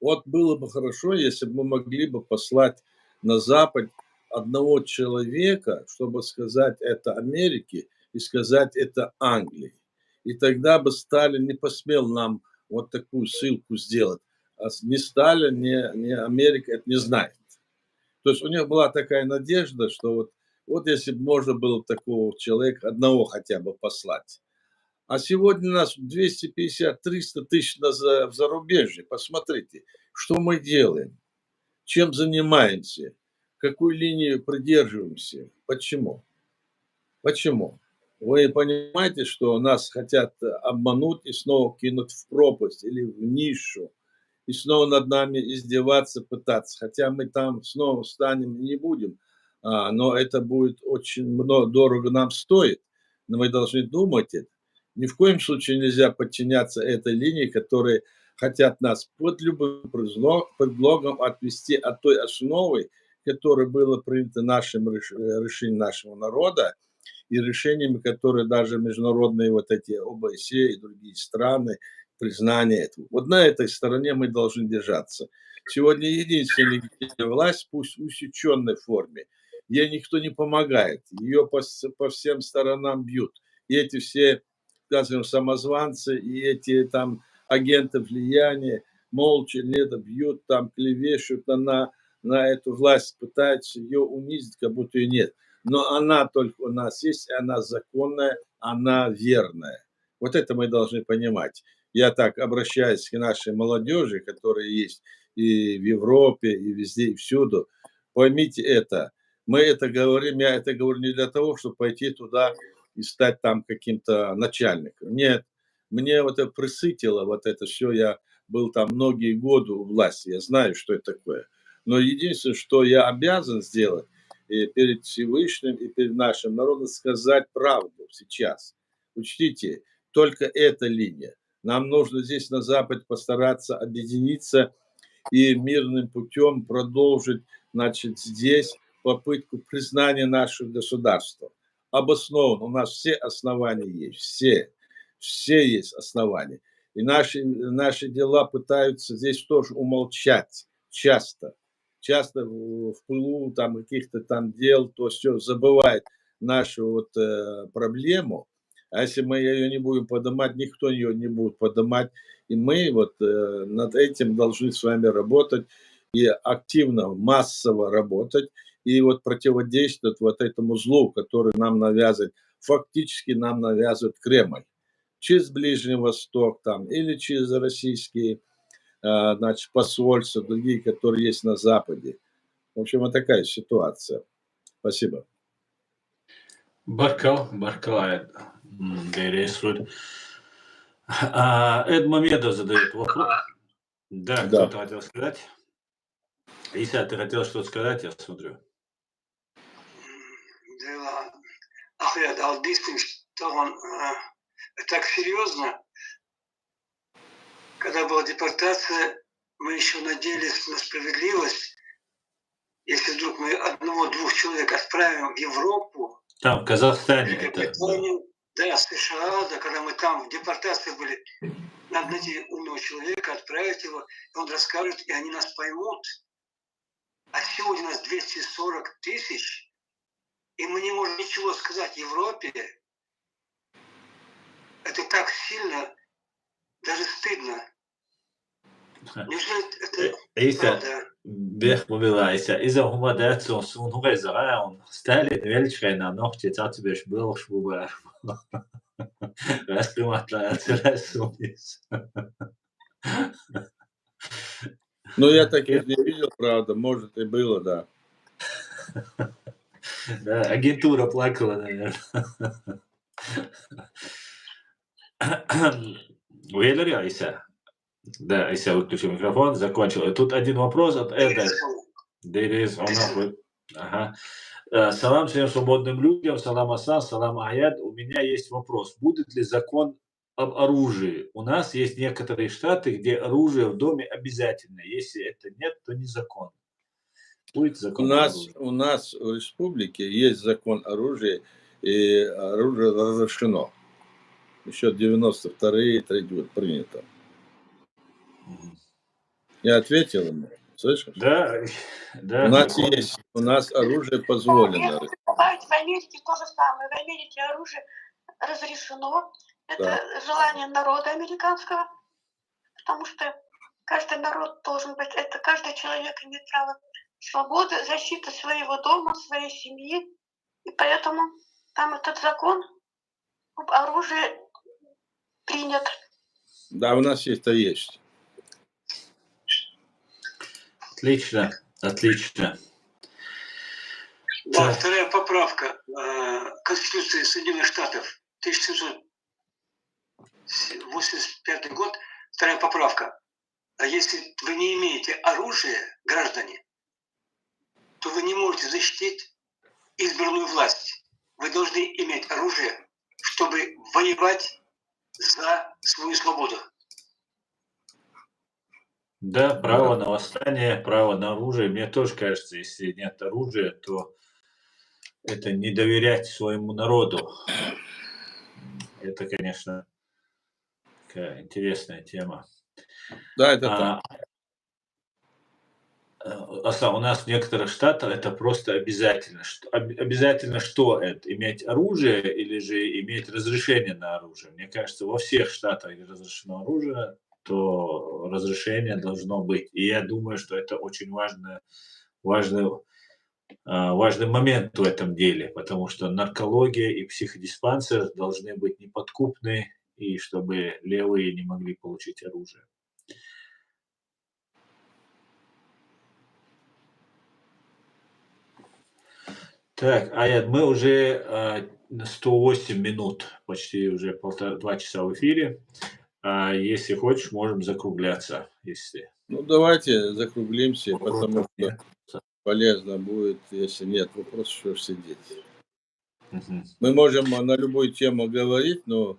вот было бы хорошо, если бы мы могли бы послать на Запад одного человека, чтобы сказать это Америке и сказать это Англии. И тогда бы Сталин не посмел нам вот такую ссылку сделать. А ни Сталин, ни Америка это не знает. То есть у них была такая надежда, что вот если бы можно было такого человека одного хотя бы послать. А сегодня нас 250-300 тысяч в зарубежье. Посмотрите, что мы делаем, чем занимаемся, какую линию придерживаемся. Почему? Почему? Вы понимаете, что нас хотят обмануть и снова кинуть в пропасть или в нишу, и снова над нами издеваться, пытаться. Хотя мы там снова встанем и не будем, но это будет очень дорого нам стоит. Но мы должны думать это. Ни в коем случае нельзя подчиняться этой линии, которые хотят нас под любым предлогом отвести от той основы, которая была принята нашим решением нашего народа, и решениями, которые даже международные вот эти ОБСЕ и другие страны, признание этого. Вот на этой стороне мы должны держаться. Сегодня единственная легитимная власть, пусть в усеченной форме, ей никто не помогает, ее по всем сторонам бьют. И эти все, скажем, самозванцы, и эти там агенты влияния молча лето бьют, там клевещут на эту власть, пытаются ее унизить, как будто ее нет. Но она только у нас есть, она законная, она верная. Вот это мы должны понимать. Я так обращаюсь к нашей молодежи, которая есть и в Европе, и везде, и всюду. Поймите это. Мы это говорим, я это говорю не для того, чтобы пойти туда и стать там каким-то начальником. Нет, мне вот это присытило, вот это все. Я был там многие годы у власти, я знаю, что это такое. Но единственное, что я обязан сделать, и перед Всевышним, и перед нашим народом сказать правду сейчас. Учтите, только эта линия. Нам нужно здесь на Западе постараться объединиться и мирным путем продолжить, значит, здесь попытку признания нашего государства. Обоснован. У нас все основания есть. Все есть основания. И наши дела пытаются здесь тоже умолчать часто в пылу там каких-то там дел, то все забывает нашу вот проблему. А если мы ее не будем поднимать, никто ее не будет поднимать. И мы вот над этим должны с вами работать и активно, массово работать и вот противодействовать вот этому злу, который нам навязывает, фактически нам навязывает Кремль. Через Ближний Восток там или через российские значит, посольства, другие, которые есть на Западе. В общем, вот такая ситуация. Спасибо.
Баркал, Гайресуль. Эд Мамедов задает вопрос. Да, кто-то хотел сказать. Иса, ты хотел что-то сказать, я смотрю.
Так серьезно. Когда была депортация, мы еще надеялись на справедливость. Если вдруг мы одного-двух человек отправим в Европу,
там, в Казахстане,
да, США, да, когда мы там в депортации были, надо найти умного человека, отправить его, и он расскажет, и они нас поймут. А сегодня нас 240 тысяч, и мы не можем ничего сказать Европе, это так сильно, даже стыдно. Неужели это правда?
Behmovilaisia iza dēts un huvezarē un stēli velčkainā nohķiet atsevišķi bilšu bubē. Раскрыватла отсюда.
Ну, я таких не видел, правда. Может, и было, да.
Да, агентура плакала, наверное. Уэллер, Айся. Да, Айся выключил микрофон, закончил. Тут один вопрос от Эда. Ага. Салам всем свободным людям, салам Асан, салам Аяд. У меня есть вопрос. Будет ли закон об оружии? У нас есть некоторые штаты, где оружие в доме обязательно. Если это нет, то не закон. Будет закон об оружии?
У нас в республике есть закон о оружии, и оружие разрешено. Еще 92-й, 3 год принято. Я ответил ему. Слышишь?
Да, да.
У нас оружие позволено.
В Америке то же самое. В Америке оружие разрешено. Это
Да.
желание народа американского. Потому что каждый народ должен быть, это каждый человек имеет право свободы, защиты своего дома, своей семьи. И поэтому там этот закон об оружии принят.
Да, у нас есть-то есть.
Отлично, отлично.
Да, вторая поправка Конституции Соединенных Штатов, 1785 год, вторая поправка. А если вы не имеете оружия, граждане, то вы не можете защитить избранную власть. Вы должны иметь оружие, чтобы воевать за свою свободу.
Да, право на восстание, право на оружие. Мне тоже кажется, если нет оружия, то это не доверять своему народу. Это, конечно, такая интересная тема.
Да, это так.
У нас в некоторых штатах это просто обязательно. Обязательно что это? Иметь оружие или же иметь разрешение на оружие? Мне кажется, во всех штатах, где разрешено оружие, то разрешение должно быть. И я думаю, что это очень важный момент в этом деле, потому что наркология и психодиспансер должны быть неподкупны, и чтобы левые не могли получить оружие. Так, Аяд, мы уже 108 минут, почти уже 2 часа в эфире. Если хочешь, можем закругляться. Если...
Ну, давайте закруглимся, потому что полезно будет, если нет вопросов, что сидеть. Мы можем на любую тему говорить, но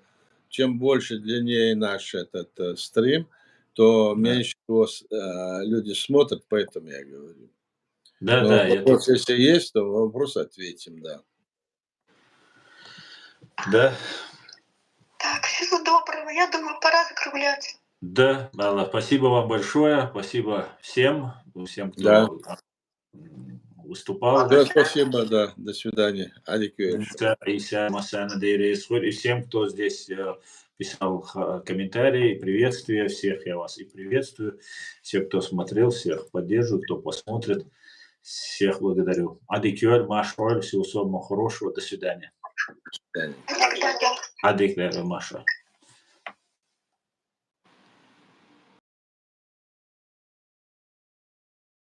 чем больше, длиннее наш этот стрим, то меньше люди смотрят, поэтому я говорю.
Да, да.
Вопрос, если есть, то вопрос ответим, да.
Да.
Так, всего доброго. Я думаю, пора закругляться.
Да, Алла, спасибо вам большое. Спасибо всем, кто выступал.
Да, спасибо, да. До свидания.
И всем, кто здесь писал комментарии, приветствия, всех я вас и приветствую. Всех, кто смотрел, всех поддерживаю, кто посмотрит. Всех благодарю. Адикюэль, Машоль, всего самого хорошего. До свидания.
До свидания.
Адикюэль, Маша.